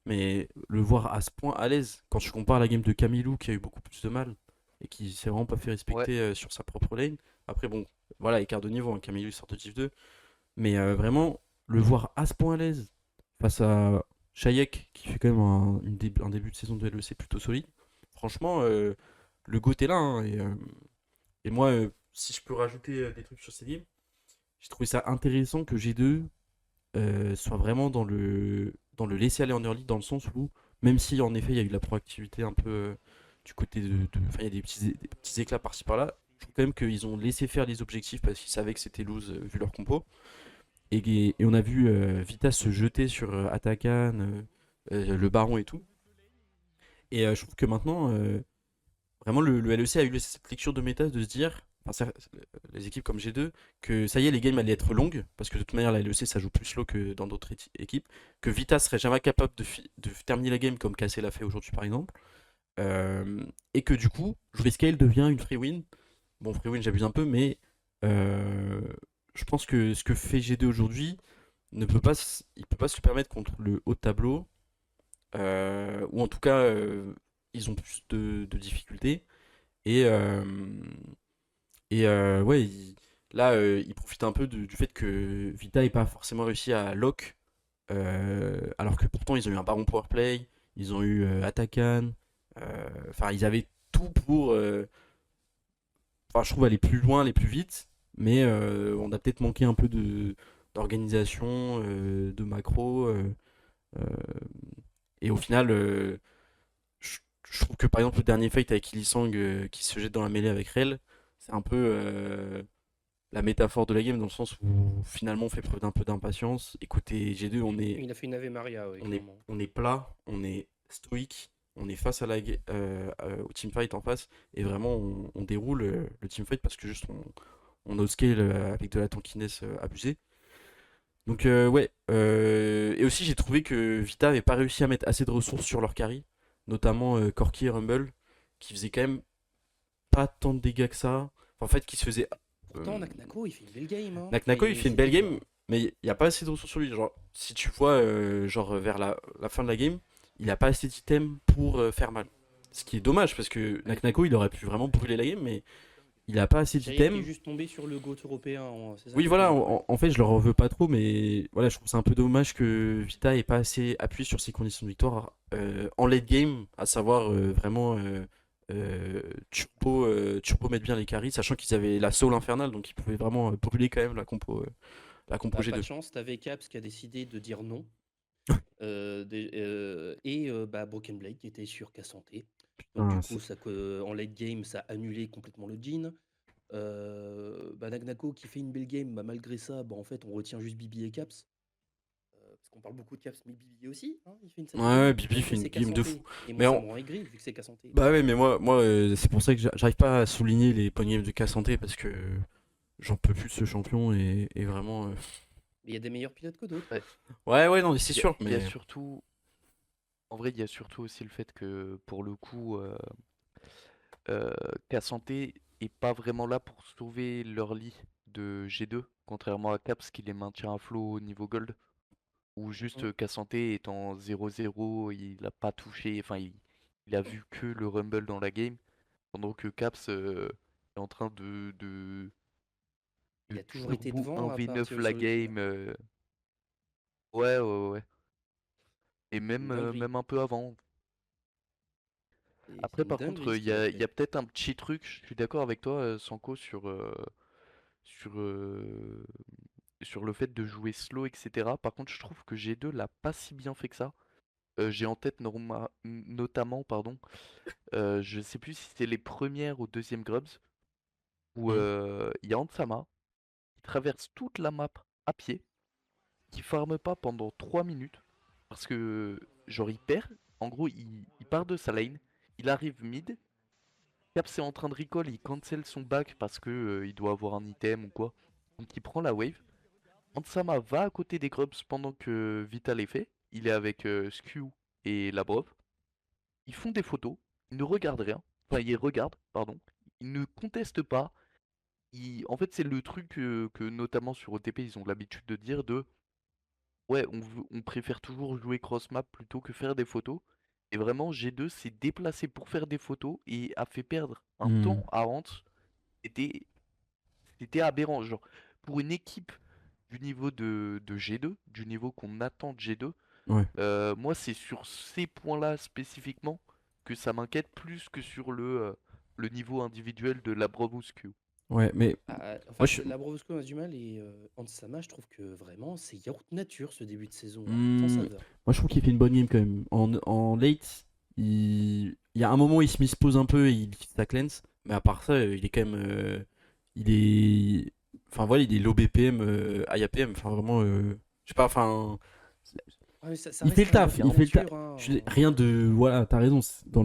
Mais le voir à ce point à l'aise, quand je compare la game de Camilou qui a eu beaucoup plus de mal et qui s'est vraiment pas fait Ouais, respecter sur sa propre lane. Après, bon, voilà, écart de niveau, hein, Camilou il sort de Div 2. Mais vraiment, le voir à ce point à l'aise face à Shayek qui fait quand même un début de saison de LEC plutôt solide, franchement, le GOAT est là, hein. Et moi, si je peux rajouter des trucs sur ces games, j'ai trouvé ça intéressant que G2 soit vraiment dans le laisser aller en early, dans le sens où, même si en effet il y a eu de la proactivité un peu du côté enfin, il y a des petits éclats par-ci par-là, je trouve quand même qu'ils ont laissé faire les objectifs parce qu'ils savaient que c'était lose vu leur compo. Et on a vu Vitas se jeter sur Atakan, le Baron et tout. Et je trouve que maintenant, vraiment, le LEC a eu cette lecture de méta de se dire, enfin, les équipes comme G2, que ça y est, les games allaient être longues, parce que de toute manière, la LEC ça joue plus slow que dans d'autres équipes, que Vitas serait jamais capable de terminer la game comme KC l'a fait aujourd'hui par exemple, et que du coup, jouer scale devient une free win. Bon, free win, j'abuse un peu, mais euh, je pense que ce que fait G2 aujourd'hui il peut pas se le permettre contre le haut de tableau, ou en tout cas, ils ont plus de difficultés. Et, ouais, là, il profite un peu du fait que Vita n'ait pas forcément réussi à lock, alors que pourtant ils ont eu un baron powerplay, ils ont eu Atakan, enfin ils avaient tout pour, enfin je trouve aller plus loin, aller plus vite, mais on a peut-être manqué un peu d'organisation, de macro, euh, et au final, je, je trouve que par exemple le dernier fight avec Ilisang qui se jette dans la mêlée avec Rel, c'est un peu la métaphore de la game dans le sens où finalement on fait preuve d'un peu d'impatience. Écoutez, G2, Il a fait une Ave Maria, oui, clairement. on est plat, on est stoïque, on est face à au teamfight en face et vraiment on déroule le teamfight parce que juste on outscale avec de la tankiness abusée. Donc ouais, et aussi j'ai trouvé que Vita avait pas réussi à mettre assez de ressources sur leur carry, notamment Corki et Rumble, qui faisaient quand même pas tant de dégâts que ça. Enfin, en fait, qui se faisait. Pourtant, Naknako, il fait une belle game, hein. Enfin, Naknako, il fait une belle c'était game, pas... mais il n'y a pas assez de ressources sur lui. Genre, si tu vois, genre vers la fin de la game, il a pas assez d'items pour faire mal. Ce qui est dommage parce que Ouais. Naknako, il aurait pu vraiment brûler la game, mais il a pas assez Shayek est d'items. juste tombé sur le GOAT européen, c'est ça Oui, qui est voilà, dommage, ouais. en fait, je leur en veux pas trop, mais voilà, je trouve ça un peu dommage que Vita ait pas assez appuyé sur ses conditions de victoire en late game, à savoir vraiment turbo mettre bien les carries, sachant qu'ils avaient la soul infernale, donc ils pouvaient vraiment brûler quand même la compo Bah, pas de G2. chance, t'avais Caps qui a décidé de dire non. Bah, Broken Blade qui était sur Cassanté. Donc du Putain, coup, en late game, ça a annulé complètement le Jhin. Bah, Nagnako qui fait une belle game, bah, malgré ça, bah, en fait, on retient juste Bibi et Caps. parce qu'on parle beaucoup de Caps, mais Bibi aussi, hein, il fait une sacrée Ouais, game, Bibi même fait que une c'est game de Cassanté. fou. Et moi, Mais ça en- me rend aigri, vu que c'est Cassanté. Bah ouais, mais moi c'est pour ça que j'arrive pas à souligner les bonnes games de Cassanté parce que j'en peux plus de ce champion et vraiment. Mais il y a des meilleurs pilotes que d'autres. Ouais. Ouais, non, mais c'est sûr, Il y a mais. surtout, en vrai, il y a surtout aussi le fait que pour le coup, euh, Cassanté est pas vraiment là pour sauver leur lit de G2, contrairement à Caps qui les maintient à flot au niveau gold, où juste Mm. Cassanté est en 0-0, il a pas touché, enfin il a vu que le Rumble dans la game, pendant que Caps est en train Il de a toujours été turbo devant à 1v9 partir la sur le kill, hein. game. Ouais, ouais, ouais, ouais. Et C'est une dinguerie. même un peu avant. C'est Après, une par dinguerie contre, ce qu'il a il y fait. a peut-être un petit truc, je suis d'accord avec toi, Sanko, sur, sur le fait de jouer slow, etc. Par contre, je trouve que G2 l'a pas si bien fait que ça. J'ai en tête notamment, pardon, je sais plus si c'était les premières ou deuxièmes grubs, où Mhm. il y a Ansama qui traverse toute la map à pied, qui farme pas pendant 3 minutes, parce que, genre, il perd, en gros, il part de sa lane, il arrive mid, Caps est en train de recall, il cancel son back parce que il doit avoir un item ou quoi, donc il prend la wave. Ansama va à côté des grubs pendant que Vital est fait, il est avec Skew et Labrov, ils font des photos, ils ne regardent rien, enfin ils regardent, pardon, ils ne contestent pas. En fait, c'est le truc que notamment sur OTP, ils ont l'habitude de dire de ouais, on préfère toujours jouer cross-map plutôt que faire des photos. Et vraiment, G2 s'est déplacé pour faire des photos et a fait perdre un Mhm. temps à Ant. C'était c'était aberrant. Genre, pour une équipe du niveau de G2, du niveau qu'on attend de G2, Ouais, moi, c'est sur ces points-là spécifiquement que ça m'inquiète plus que sur le niveau individuel de la Brovuscu. ouais, mais moi Enfin, je. la Brovosco a du mal et Ansama, je trouve que vraiment, c'est yaourt nature ce début de saison, hein, sans Hmm, saveur. moi je trouve qu'il fait une bonne game quand même. En late, il y a un moment où il se mispose un peu et il quitte sa cleanse, mais à part ça, il est quand même. Il est. Enfin voilà, il est low BPM, high APM, enfin vraiment. Je sais pas, enfin. Ouais, mais ça Il fait reste le un taf, yaourt il fait le taf. nature, hein. Rien de. Voilà, t'as raison. Dans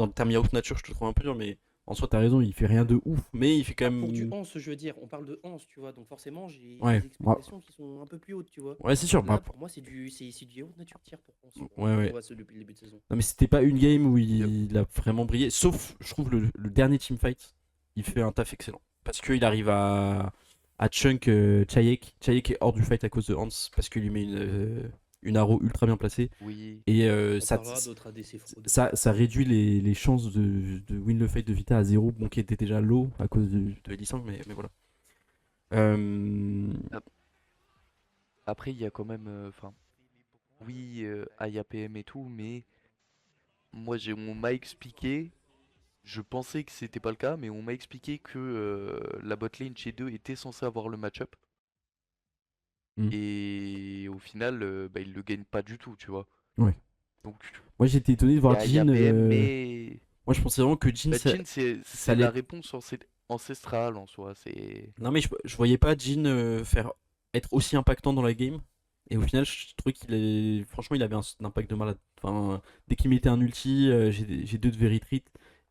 le terme yaourt nature, je te trouve un peu dur, mais en soi, t'as raison, il fait rien de ouf, mais il fait quand Ah, pour du même. Hans, je veux dire, on parle de Hans, tu vois, donc forcément, j'ai Ouais, des expectations qui sont un peu plus hautes, tu vois. ouais, c'est sûr. Là, pour moi, c'est du yaourt nature tiers pour Hans, Ouais, qu'on ouais. voit depuis le début de saison. Non, mais c'était pas une game où Yep. il a vraiment brillé. Sauf, je trouve, le dernier teamfight, il fait un taf excellent. Parce qu'il arrive à chunk Chayek. Chayek est hors du fight à cause de Hans. Parce qu'il lui met une arrow ultra bien placée. Oui. Et On parlera d'autres ADC fraude. ça réduit les chances de win le fight de Vita à 0. Bon, qui était déjà low à cause de Lee mais voilà. Ap- Après, il y a quand même, enfin, oui, IAPM et tout, mais moi, on m'a expliqué, je pensais que c'était pas le cas, mais on m'a expliqué que la botlane chez 2 était censée avoir le match-up. hmm, Et au final, bah, ils le gagnent pas du tout, tu vois. ouais. Donc, Moi, j'étais étonné de il y voir a Jhin. IAPM, mais Moi, je pensais vraiment que Jhin, bah, ça, Jhin, ça c'est la allait. réponse ancestrale en soi. Non, mais je voyais pas Jhin être aussi impactant dans la game. Et au final, je trouvais franchement, il avait un impact de malade. Enfin, dès qu'il mettait un ulti, j'ai deux de very treat.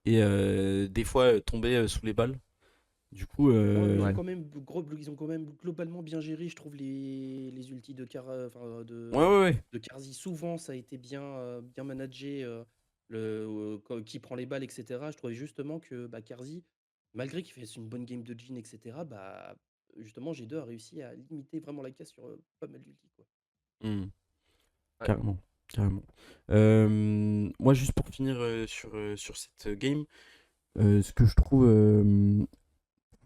Et des fois, tomber sous les balles. Du coup, Bon, Ouais. ils ont quand même globalement bien géré, je trouve, les ultis ouais, ouais, ouais. de Karzi. Souvent, ça a été bien managé, qui prend les balles, etc. Je trouvais justement que bah, Karzi, malgré qu'il fasse une bonne game de Jhin, etc., bah, justement, G2 a réussi à limiter vraiment la casse sur pas mal d'ultis, quoi. Hmm, Ouais. carrément. Carrément. Moi, juste pour finir sur cette game, ce que je trouve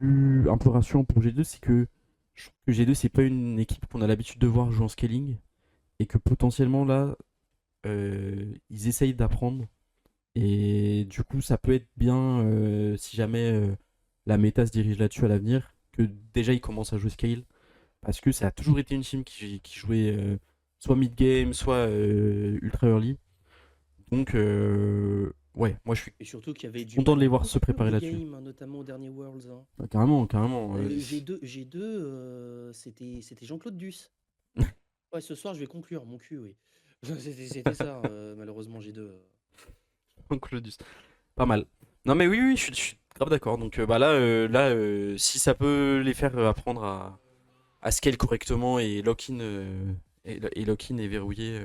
un peu rassurant pour G2, c'est que je trouve que G2, c'est pas une équipe qu'on a l'habitude de voir jouer en scaling. Et que potentiellement, là, ils essayent d'apprendre. Et du coup, ça peut être bien si jamais la méta se dirige là-dessus à l'avenir, que déjà ils commencent à jouer scale. Parce que ça a toujours été une team qui jouait soit mid-game, soit ultra early. Donc, ouais, moi je suis Et surtout qu'il y avait du content mal de les en voir se coupure préparer de là-dessus. game, hein, notamment au dernier Worlds, hein. Bah, carrément, carrément. G2, c'était Jean-Claude Duss. Ouais, ce soir, je vais conclure mon cul, oui. C'était ça, malheureusement, G2. Donc Claudius. Pas mal. Non mais oui, oui, je suis grave d'accord. Donc bah si ça peut les faire apprendre à scale correctement et lock-in et lock-in et verrouiller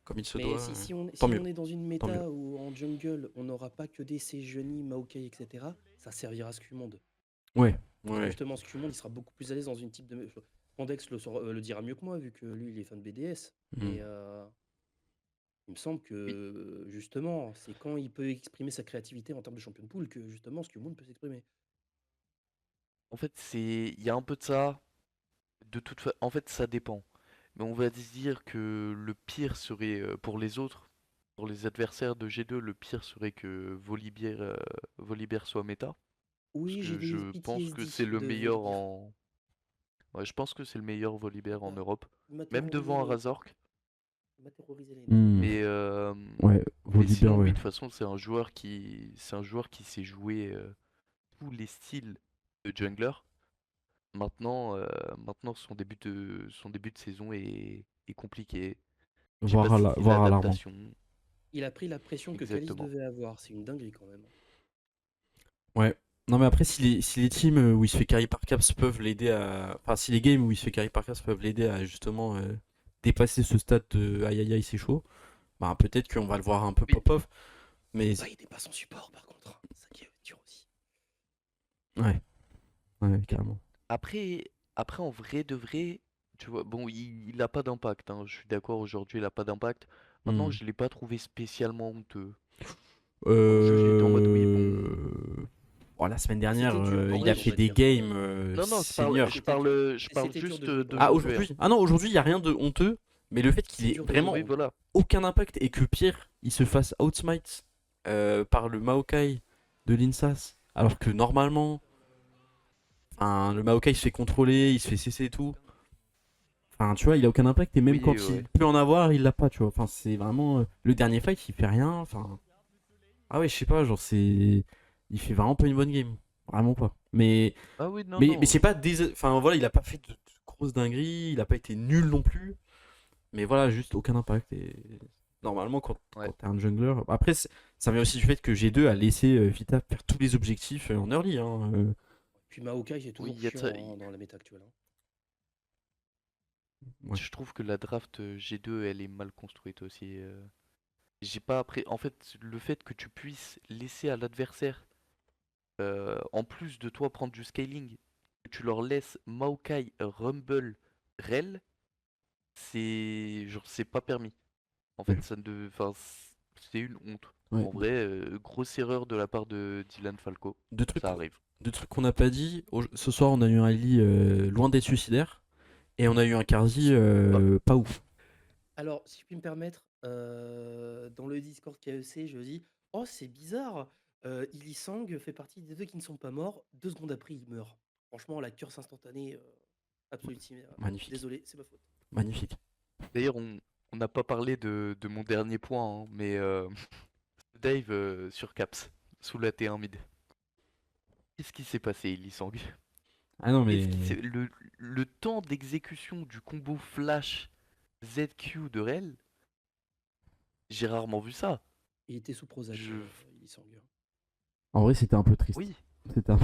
comme il se Mais doit, tant si mieux, on est dans une tant mieux. méta où en jungle, on n'aura pas que des Sejuani, Maokai, etc., ça servira à Scumonde. Ouais, Parce que ouais. justement, Scumonde, il sera beaucoup plus à l'aise dans une type de. Pandex le dira mieux que moi, vu que lui, il est fan BDS. Hmm. Mais il me semble Oui. que, justement, c'est quand il peut exprimer sa créativité en termes de champion de pool que, justement, Scumonde peut s'exprimer. En fait, il y a un peu de ça. En fait, ça dépend. Mais on va se dire que le pire serait pour les autres, pour les adversaires de G2, le pire serait que Volibear soit méta. Parce Oui, j'ai que des je pense que PTSD c'est le de meilleur Volibear. en. Ouais, je pense que c'est le meilleur Volibear en Europe. Il m'a Même terrorisé devant l'année dernière. Razork. Il m'a terrorisé l'année dernière. Hmm. Mais, Ouais, mais Volibear, sinon, oui, ouais. de toute façon, c'est un joueur qui sait jouer tous les styles de jungler. Maintenant, son début de saison est compliqué. Je sais pas si Voir à l'armement. l'adaptation. Il a pris la pression que Kalice Exactement. devait avoir. C'est une dinguerie quand même. Ouais. Non mais après si les teams où il se fait carry par Caps peuvent l'aider à. Enfin si les games où il se fait carry par Caps peuvent l'aider à justement dépasser ce stade de aïe aïe aïe c'est chaud, bah peut-être qu'on va le voir un peu Oui, pop-off. Mais Pas aider pas son support par contre, hein. Ça qui est dur aussi. ouais, ouais, carrément. après, après, en vrai de vrai, tu vois, bon, il a pas d'impact, hein, je suis d'accord, aujourd'hui, il a pas d'impact. Maintenant, Hmm. je l'ai pas trouvé spécialement honteux. Dans le jeu, j'étais en mode, oui, bon. Euh... bon, la semaine dernière, C'était dur En de il a vrai, game, on fait va des dire. games non, non, seniors. je parle C'était dur de juste jouer pour de lui. Ah joueur. aujourd'hui? Ah non, aujourd'hui il y a rien de honteux, mais le fait qu'il C'est ait dur de jouer Oui, vraiment pour lui. voilà. aucun impact et que Pierre il se fasse outsmite par le Maokai de l'Insas, alors que normalement, enfin, le Maokai il se fait contrôler, il se fait cesser et tout. Enfin, tu vois, il a aucun impact et même Oui, quand il ouais. peut en avoir, il l'a pas, tu vois. Enfin, c'est vraiment le dernier fight, il fait rien. Enfin, ah ouais, je sais pas, genre il fait vraiment pas une bonne game, vraiment pas. Ah oui, non, Mais non. c'est pas enfin voilà, il a pas fait de grosses dingueries, il a pas été nul non plus. Mais voilà, juste aucun impact. Et normalement, Ouais. quand t'es un jungler. Après, ça vient aussi du fait que G2 a laissé Vita faire tous les objectifs en early. Hein. Puis Maokai, c'est Oui, toujours chiant hein, dans la méta actuelle, hein. Ouais. je trouve que la draft G2, elle est mal construite aussi. J'ai pas après. En fait, le fait que tu puisses laisser à l'adversaire, en plus de toi prendre du scaling, que tu leur laisses Maokai, Rumble, Rel, c'est genre c'est pas permis. En Ouais. fait, enfin, c'est une honte. Ouais. En vrai, grosse erreur de la part de Dylan Falco. Deux trucs, Ça arrive. deux trucs qu'on n'a pas dit. Ce soir, on a eu un Ellie loin d'être suicidaire. Et on a eu un Karzi Bah, pas ouf. Alors, si je puis me permettre, dans le Discord KEC, je dis oh, c'est bizarre, Illisang fait partie des deux qui ne sont pas morts. 2 secondes après, il meurt. Franchement, la curse instantanée, absolue. Magnifique. Désolé, c'est ma faute. Magnifique. d'ailleurs, on n'a pas parlé de mon dernier point, hein, mais Dave sur Caps, sous la T1 mid. Qu'est-ce qui s'est passé, Illisang? Ah non, Qu'est-ce qui mais. s'est... Le temps d'exécution du combo Flash ZQ de Rel, j'ai rarement vu ça. Il était sous Prozac, Je... Illisang. En vrai, c'était un peu triste. Oui, C'était un-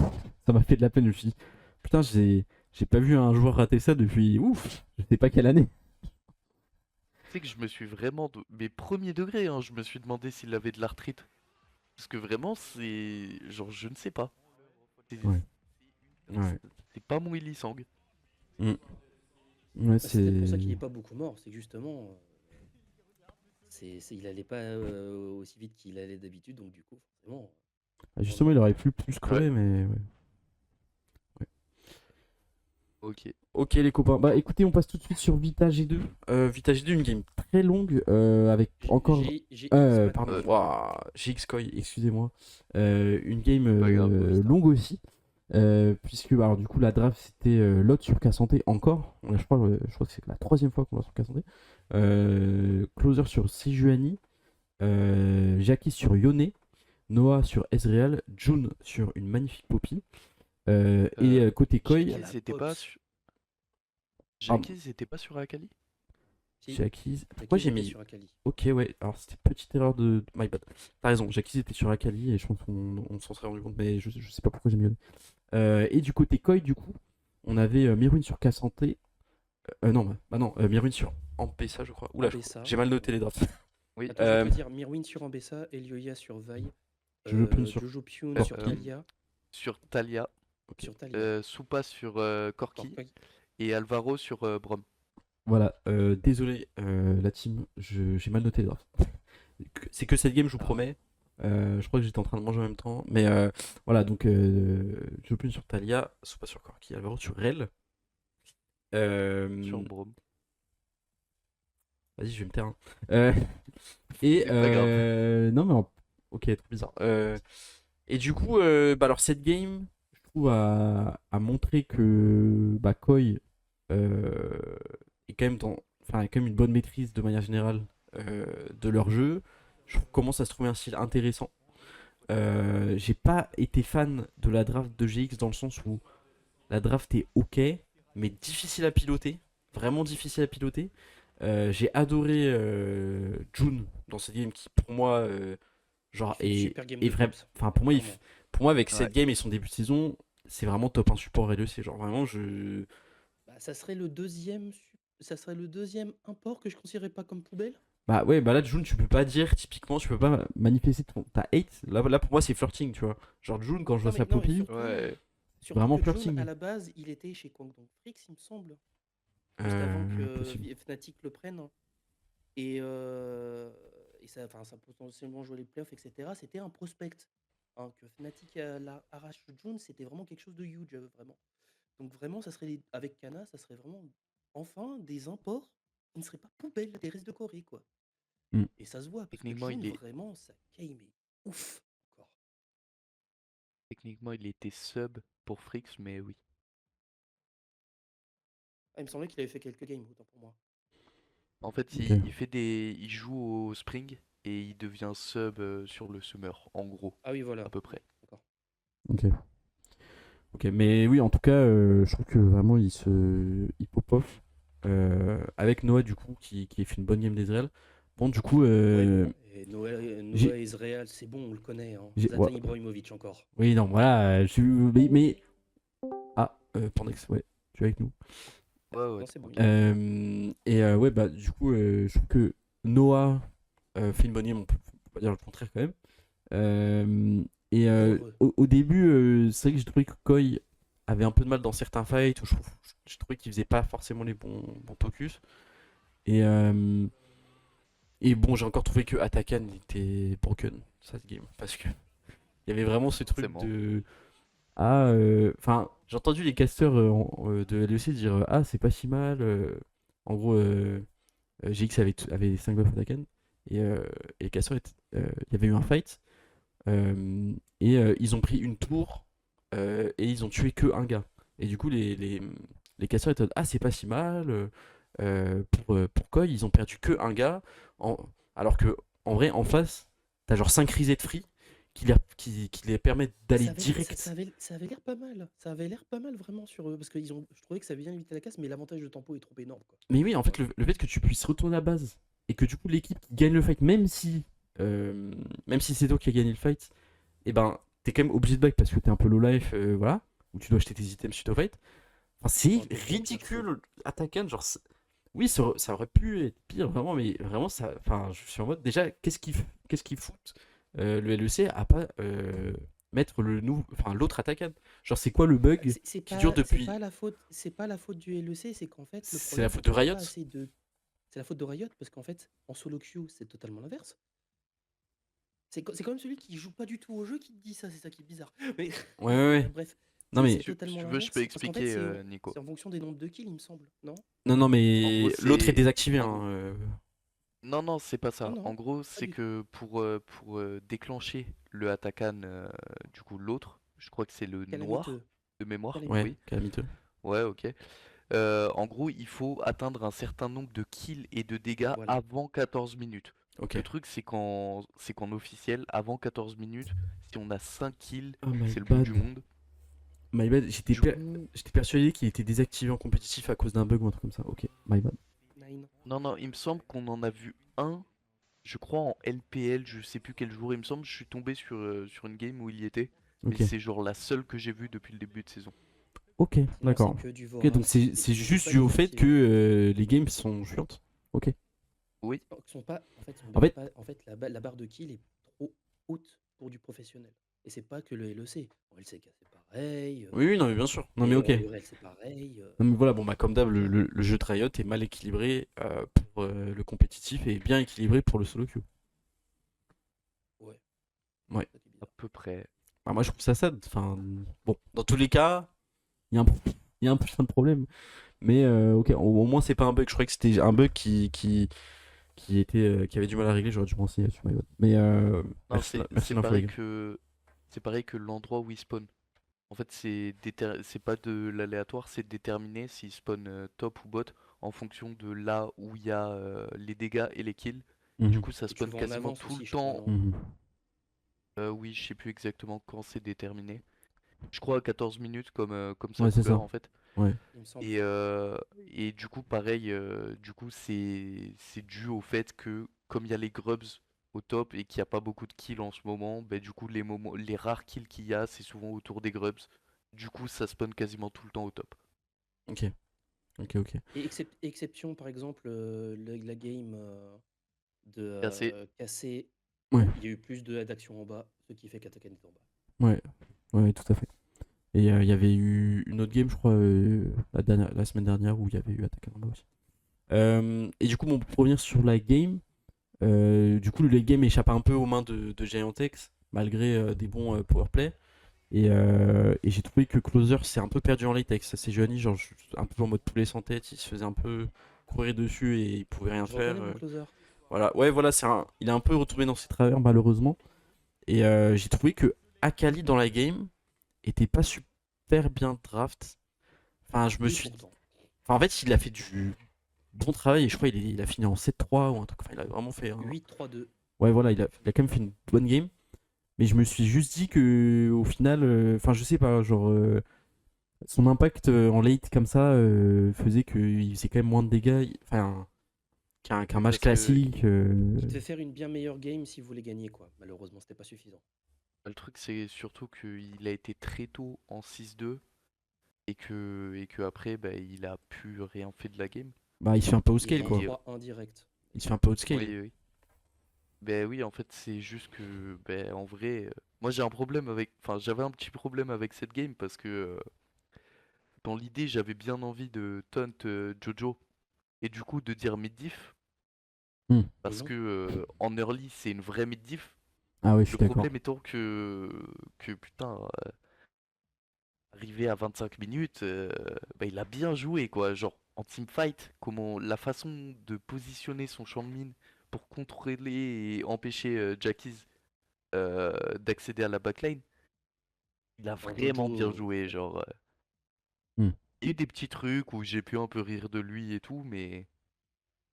Ça m'a fait de la peine. Je me suis dit, putain, j'ai pas vu un joueur rater ça depuis. Ouf, je sais pas quelle année. tu sais que je me suis vraiment... Mais premier degré, hein, je me suis demandé s'il avait de l'arthrite. Parce que vraiment, c'est... Genre, je ne sais pas. C'est Ouais. Ouais. c'est pas mon Illisang. Mm. Ouais, Bah, c'est peut-être pour ça c'est. qu'il n'est pas beaucoup mort. C'est que justement, il allait pas aussi vite qu'il allait d'habitude. Donc, du coup, forcément, Ah, justement, il aurait pu plus Ouais, crever, mais ouais. Ouais. ok. Ok, les copains. Bah écoutez, on passe tout de suite sur Vita G2. Vita G2, une game très longue avec encore. J'ai X Pardon, Euh, waouh, GX Koi, excusez-moi. Une game Pas grave. longue aussi. Puisque, bah, alors, du coup, la draft c'était Lot sur K-Santé encore. Ouais, je crois que c'est la troisième fois qu'on l'a sur K-Santé. Closer sur Sejuani. Jackie sur Yone. Noah sur Ezreal. June sur une magnifique Poppy. Et côté Koi. Jackie, Jackie, la c'était pas Pops. sur... Pardon. Jackie, c'était pas sur Akali? Si, Jackies. Pourquoi Jackie j'ai était mis. sur Akali. Ok, ouais, alors c'était une petite erreur de my bad. T'as raison, Jackies était sur Akali et je pense qu'on s'en serait rendu compte, mais je sais pas pourquoi j'ai mis. Et du côté Koi, du coup, on avait Mirwin sur Cassanté. Non, non, Mirwin sur Ampessa, je crois. Oula, Ambessa. j'ai mal noté les drafts. Oui, Attends, je vais Euh, te dire Mirwin sur Ambessa, Elioya sur Vi, Jojo Pion sur Jojo Pion sur Corki. Talia, sur Talia, Ok. sur Talia. Soupa sur Corki Corki. et Alvaro sur Brom. Voilà, désolé la team, j'ai mal noté les drafts. C'est que cette game, je vous Ah. promets. Je crois que j'étais en train de manger en même temps. Mais voilà, donc Jojo Pion sur Talia, Soupa sur Corki, Alvaro sur Rel. Sur Brom. Vas-y, je vais me taire. Hein. Et C'est pas grave. non mais ok, trop bizarre. Et du coup, bah alors cette game, je trouve a montré que bah, Koi est quand même enfin, a quand même une bonne maîtrise de manière générale de leur jeu. Je commence à se trouver un style intéressant. J'ai pas été fan de la draft de GX dans le sens où la draft est ok, mais difficile à piloter, vraiment difficile à piloter. J'ai adoré June dans cette game qui pour moi genre Il fait une super game est de vrai. comps. Enfin pour moi, Clairement. pour moi avec Ouais. cette game et son début de saison, c'est vraiment top 1 support LEC. Genre vraiment Bah, ça serait le deuxième, ça serait le deuxième import que je considérais pas comme poubelle. bah ouais, bah là June tu peux pas dire typiquement, tu peux pas manifester ta hate. Là pour moi c'est flirting, tu vois. Genre June quand je vois sa Non, mais Poppy, surtout, Ouais. surtout vraiment que June, flirting. à la base, il était chez Kwangdong Freaks, il me semble, juste avant que Possible. Fnatic le prenne. Et ça, enfin, ça potentiellement jouer les playoffs, etc. C'était un prospect. Hein, que Fnatic arrache June, c'était vraiment quelque chose de huge, vraiment. Donc vraiment, ça serait avec Kana, ça serait vraiment enfin des imports qui ne seraient pas poubelles des restes de Corée, quoi. Mm. Et ça se voit, parce que Techniquement, June, il est vraiment, ça game est ouf encore. Techniquement, il était sub pour Frix, mais oui. Ah, il me semblait qu'il avait fait quelques games, autant pour moi. En fait, Ok. il joue au Spring et il devient sub sur le Summer, en gros, Ah oui, voilà. à peu près. D'accord. Ok. Ok, mais oui, en tout cas, je trouve que vraiment il pop off avec Noah du coup qui fait une bonne game d'Ezreal. Bon, du coup, Ouais, Noah. Et j'ai- Noah Israël, c'est bon, on le connaît. Hein. ouais, Zlatan Ibrahimovic encore. oui, non, voilà, mais ah, Pandex, ouais, tu es avec nous. Ouais, ouais, Non, c'est bon. Et ouais, bah du coup, je trouve que Noah fait une bonne game, on peut pas dire le contraire quand même. Et Heureux. au début, c'est vrai que j'ai trouvé que Koi avait un peu de mal dans certains fights où je trouvais qu'il faisait pas forcément les bons focus. Et, et bon, j'ai encore trouvé que Atakan était broken cette game parce que il y avait vraiment ce truc forcément. de enfin, j'ai entendu les casteurs de LEC dire ah c'est pas si mal. En gros, GX avait 5 buffs Atakan et les casteurs il y avait eu un fight. Ils ont pris une tour et ils ont tué que un gars. Et du coup, les casseurs étaient ah, c'est pas si mal. Pour Koi, ils ont perdu que un gars. Alors que, en vrai, en face, t'as genre 5 risées de free qui les permettent d'aller direct. Ça avait l'air pas mal. Ça avait l'air pas mal vraiment sur eux. Parce que je trouvais que ça avait bien évité la casse, mais l'avantage de tempo est trop énorme, quoi. Mais oui, en fait, le fait que tu puisses retourner à base et que du coup, l'équipe qui gagne le fight, même si c'est toi qui as gagné le fight, et ben, t'es quand même obligé de back parce que t'es un peu low life, voilà, où tu dois acheter tes items suite au fight. Enfin, c'est Un peu trop, ridicule, Attaquant, genre, oui, ça aurait pu être pire, vraiment, mais vraiment, ça, enfin, je suis en mode, déjà, qu'est-ce qu'ils foutent le LEC à pas mettre l'autre attaquant. Genre, c'est quoi le bug C'est qui dure pas, depuis. c'est pas la faute du LEC, c'est qu'en fait, le C'est la problème, faute c'est de qu'il y a Riot. pas assez de. C'est la faute de Riot, parce qu'en fait, en solo queue, c'est totalement l'inverse. C'est quand même celui qui joue pas du tout au jeu qui te dit ça, c'est ça qui est bizarre. Mais Ouais, ouais, ouais. bref, Non, c'est mais, Si tu totalement veux, je peux l'inverse. Parce qu'en fait, expliquer, Nico. c'est en fonction des nombres de kills, il me semble, non? non, En mais gros, l'autre est c'est. désactivé, En... hein. Non, non, c'est pas Non, ça. En non, gros, pas c'est du tout. que pour déclencher le Atakan, du coup, l'autre, je crois que c'est le noir Calamiteux. de mémoire, Ouais, Calamiteux. oui. calamiteux. Ouais, ok. En gros, il faut atteindre un certain nombre de kills et de dégâts Voilà. avant 14 minutes. Ok. Le truc, c'est qu'en officiel, avant 14 minutes, si on a 5 kills, Oh my c'est le bout du bad. monde. My bad, Du coup, j'étais persuadé qu'il était désactivé en compétitif à cause d'un bug ou un truc comme ça. Ok, my bad. Online. Non, il me semble qu'on en a vu un, je crois en LPL, je sais plus quel jour, il me semble, je suis tombé sur une game où il y était, mais Ok. c'est genre la seule que j'ai vue depuis le début de saison. Ok, Sinon, c'est d'accord. que du Ok, donc Vorax. c'est Et c'est juste pas dû au fait que désactivé. les games sont chiantes. Ok. Oui, Non, sont pas, en fait, sont En même fait, pas, en fait, la barre de kill est trop haute pour du professionnel. Et c'est pas que le LEC. En LCK, c'est pareil. oui, oui, non, mais bien sûr. Non, mais Et ok. en URL, c'est pareil. Non, mais voilà, bon, bah, comme d'hab, Donc, le jeu de Riot est mal équilibré pour le compétitif et bien équilibré pour le solo queue. ouais, Ouais. ça c'est à bizarre. peu près. Bah, moi, je trouve ça sad. Enfin, bon, dans tous les cas, il y a un, il y a un putain de problème. Mais ok, au moins, c'est pas un bug. Je croyais que c'était un bug qui avait du mal à régler. J'aurais dû me renseigner sur MyGod. Mais Non, merci de l'info, les gars. c'est pareil que l'endroit où il spawn. En fait, c'est pas de l'aléatoire, c'est déterminé s'il spawn top ou bot en fonction de là où il y a les dégâts et les kills. Du Mhm. coup, ça Et tu spawn vas en quasiment avance tout le aussi, je crois, temps. non? Mhm. Oui, je sais plus exactement quand c'est déterminé. Je crois à 14 minutes comme Ouais, c'est Sakuga ça. en fait. Ouais. Il me semble. Et, et du coup, pareil, du coup, c'est dû au fait que comme il y a les grubs au top et qu'il n'y a pas beaucoup de kills en ce moment, ben, du coup, les rares kills qu'il y a, c'est souvent autour des grubs. Du coup, ça spawn quasiment tout le temps au top. Ok. Ok, ok. Et exception, par exemple, la game de Cassé. Cassé, Ouais. où il y a eu plus d'actions en bas, ce qui fait qu'Atakan est en bas. Ouais. Ouais, tout à fait. Et il y avait eu une autre game, je crois, la semaine dernière où il y avait eu Attack on aussi. Et du coup, bon, pour revenir sur la game, du coup, le late game échappe un peu aux mains de Giantex, malgré des bons powerplay. Et j'ai trouvé que Closer s'est un peu perdu en late avec sa Sejuani, genre un peu en mode poulet sans tête, il se faisait un peu courir dessus et il pouvait rien Je faire. reconnais mon closer. Voilà, ouais, voilà, il est un peu retombé dans ses travers malheureusement. Et j'ai trouvé que Akali dans la game était pas super bien draft. Enfin, je me Et suis. pourtant. Enfin, en fait, il a fait du bon travail et je crois qu'il a fini en 7-3 ou un truc. Enfin, il a vraiment fait un. 8-3-2. Ouais, voilà, il a quand même fait une bonne game. Mais je me suis juste dit que au final, enfin, je sais pas, genre, son impact en late comme ça faisait qu'il faisait quand même moins de dégâts. Enfin, qu'un Oui, match parce que classique. Il devait faire une bien meilleure game si vous voulez gagner, quoi. Malheureusement, c'était pas suffisant. le truc, c'est surtout qu'il a été très tôt en 6-2 et que après, bah, il a plus rien fait de la game. Bah, il se fait un peu Il outscale est quoi. Et 3-1 direct. Il se fait un peu oui, outscale. oui. Ben oui, en fait, c'est juste que, ben, en vrai, moi j'ai un problème avec, enfin, j'avais un petit problème avec cette game parce que dans l'idée, j'avais bien envie de taunt Jojo et du coup de dire mid-diff Hmm. Et parce non. que en early, c'est une vraie mid-diff. Ah ouais, je suis Le d'accord. problème étant que putain, arrivé à 25 minutes, bah, il a bien joué quoi. Genre en teamfight, la façon de positionner son champ de mine pour contrôler et empêcher Jackies d'accéder à la backline, il a En vraiment bien Jojo. joué. Genre, Hmm. il y a eu des petits trucs où j'ai pu un peu rire de lui et tout, mais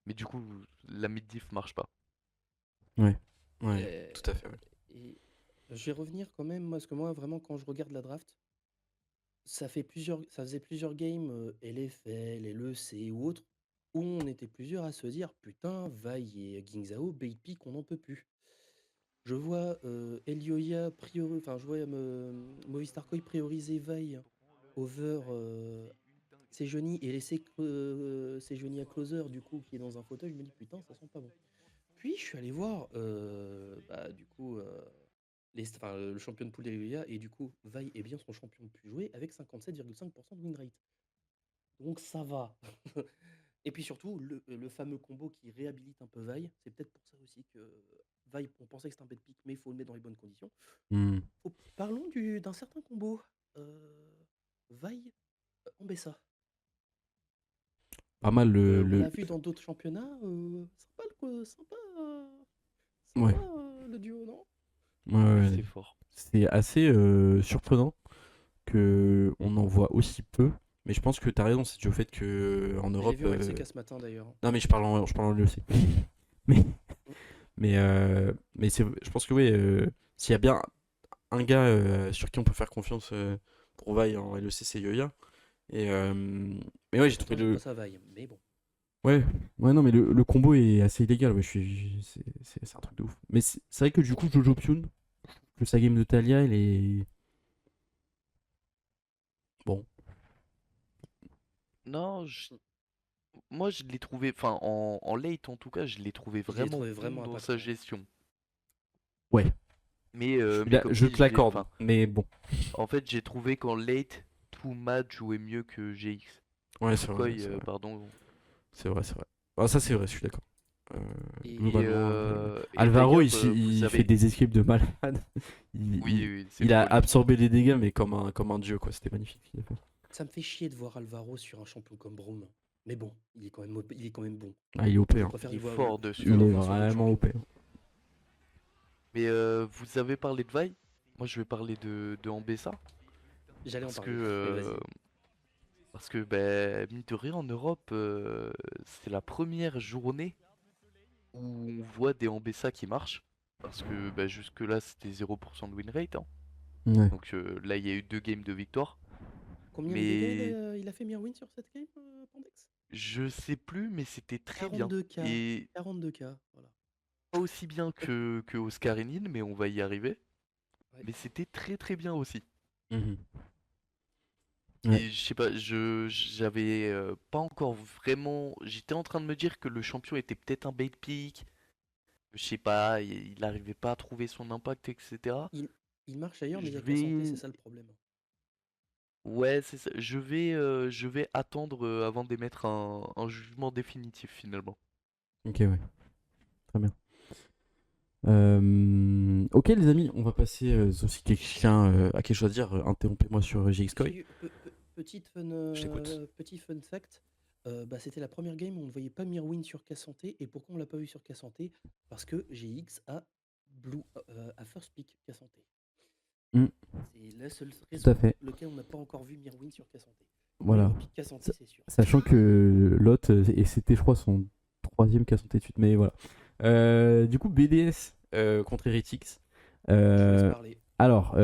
du coup, la mid-diff marche pas. Ouais. Ouais, euh, tout à fait. Ouais. et je vais revenir quand même, parce que moi, vraiment, quand je regarde la draft, ça faisait plusieurs games, LFL, LEC ou autres, où on était plusieurs à se dire, putain, Vi et Guingzhao, bait pick, on n'en peut plus. Je vois Elioya enfin je vois Movistar Koi prioriser Vi over Sejuani et laisser Sejuani à closer du coup qui est dans un fauteuil. Je me dis putain ça sent pas bon. Puis je suis allé voir bah, du coup le champion de pool d'Elioya et du coup Vi est bien son champion le plus joué avec 57,5% de win rate. Donc ça va. Et puis surtout, le fameux combo qui réhabilite un peu Vi, c'est peut-être pour ça aussi que Vi, on pensait que c'était un bête pick, mais il faut le mettre dans les bonnes conditions. Hmm. Parlons d'un certain combo. Vi en Bessa. Pas mal On l'a vu dans d'autres championnats. Sympa, Ouais. sympa le duo, non? Ouais, Oui, ouais. c'est fort. C'est assez surprenant que on en voit aussi peu. Mais je pense que t'as raison, c'est dû au fait que en Je l'ai Europe. vu en LCK ce matin d'ailleurs. Non, mais je parle en LEC. Mais, mais je pense que oui, s'il y a bien un gars sur qui on peut faire confiance pour Vi en LEC, c'est Yoya. Et, mais ouais, j'ai trouvé Pourtant, j'aime le. pas ça Vi, mais bon. Ouais, ouais, non, mais le combo est assez illégal. Ouais, c'est un truc de ouf. Mais c'est vrai que du coup, Jojo Pyun, que sa game de Talia, elle est. Bon. Non, moi je l'ai trouvé, enfin en late en tout cas, je l'ai trouvé Je l'ai vraiment trouvé bon vraiment dans sa impactant. gestion. Ouais, Mais comme je dit, te l'accorde. enfin, Mais bon. en fait j'ai trouvé qu'en late, tout Mad jouait mieux que GX. Ouais, c'est Tout vrai, Koi, c'est vrai. pardon. C'est vrai, c'est vrai. Ah, ça, c'est vrai, je suis d'accord. Euh, Et Globalement, Et Alvaro, d'ailleurs, vous il fait avez. des escapes de malade. Oui, oui, c'est Il a prolifique. absorbé les dégâts, mais comme un dieu, quoi. C'était magnifique, ce qu'il a fait. ça me fait chier de voir Alvaro sur un champion comme Broom. Mais bon, il est quand même bon. Ah, il est OP, Je hein. préfère Il est le voir, fort je dessus. préfère Il le est voir sur d'autres vraiment champions. OP, hein. Mais vous avez parlé de Vi, moi je vais parler de Ambessa. J'allais en Parce que, parler, mais vas-y. mine de rien, en Europe, c'est la première journée où on voit des Ambessa qui marchent. Parce que jusque-là, c'était 0% de win rate, hein. Ouais. Donc là, il y a eu 2 games de victoire. Combien de dégâts Mais il a fait Mirwin sur cette game, Pandex? je sais plus, mais c'était très bien. 42K. Et 42K, voilà. pas aussi bien que Oscarinine, mais on va y arriver. Ouais. Mais c'était très très bien aussi. Mhm. Ouais. Et je sais pas, j'avais pas encore vraiment. J'étais en train de me dire que le champion était peut-être un bait pick. Je sais pas, il arrivait pas à trouver son impact, etc. Il, il marche ailleurs, mais il Je y a qu'à santé, c'est vais. ça le problème. Ouais, c'est ça. Je vais attendre avant d'émettre un jugement définitif finalement. Ok, ouais. Très bien. Ok, les amis, on va passer si quelqu'un a quelque chose à dire, interrompez-moi sur GXCOI. Je t'écoute. Petit fun fact, c'était la première game où on ne voyait pas Mirwin sur Cassanté. Et pourquoi on l'a pas vu sur Cassanté? Parce que GX a a first pick Cassanté. Mm, C'est la seule tout à raison fait. pour laquelle on n'a pas encore vu Mirwin sur Cassanté. Mais il Voilà. repique Cassanté, c'est sûr. Sachant que Lot, et c'était je crois son troisième Cassanté de suite, mais voilà. Du coup, BDS contre Heretics. Je vous laisse Euh, parler. alors,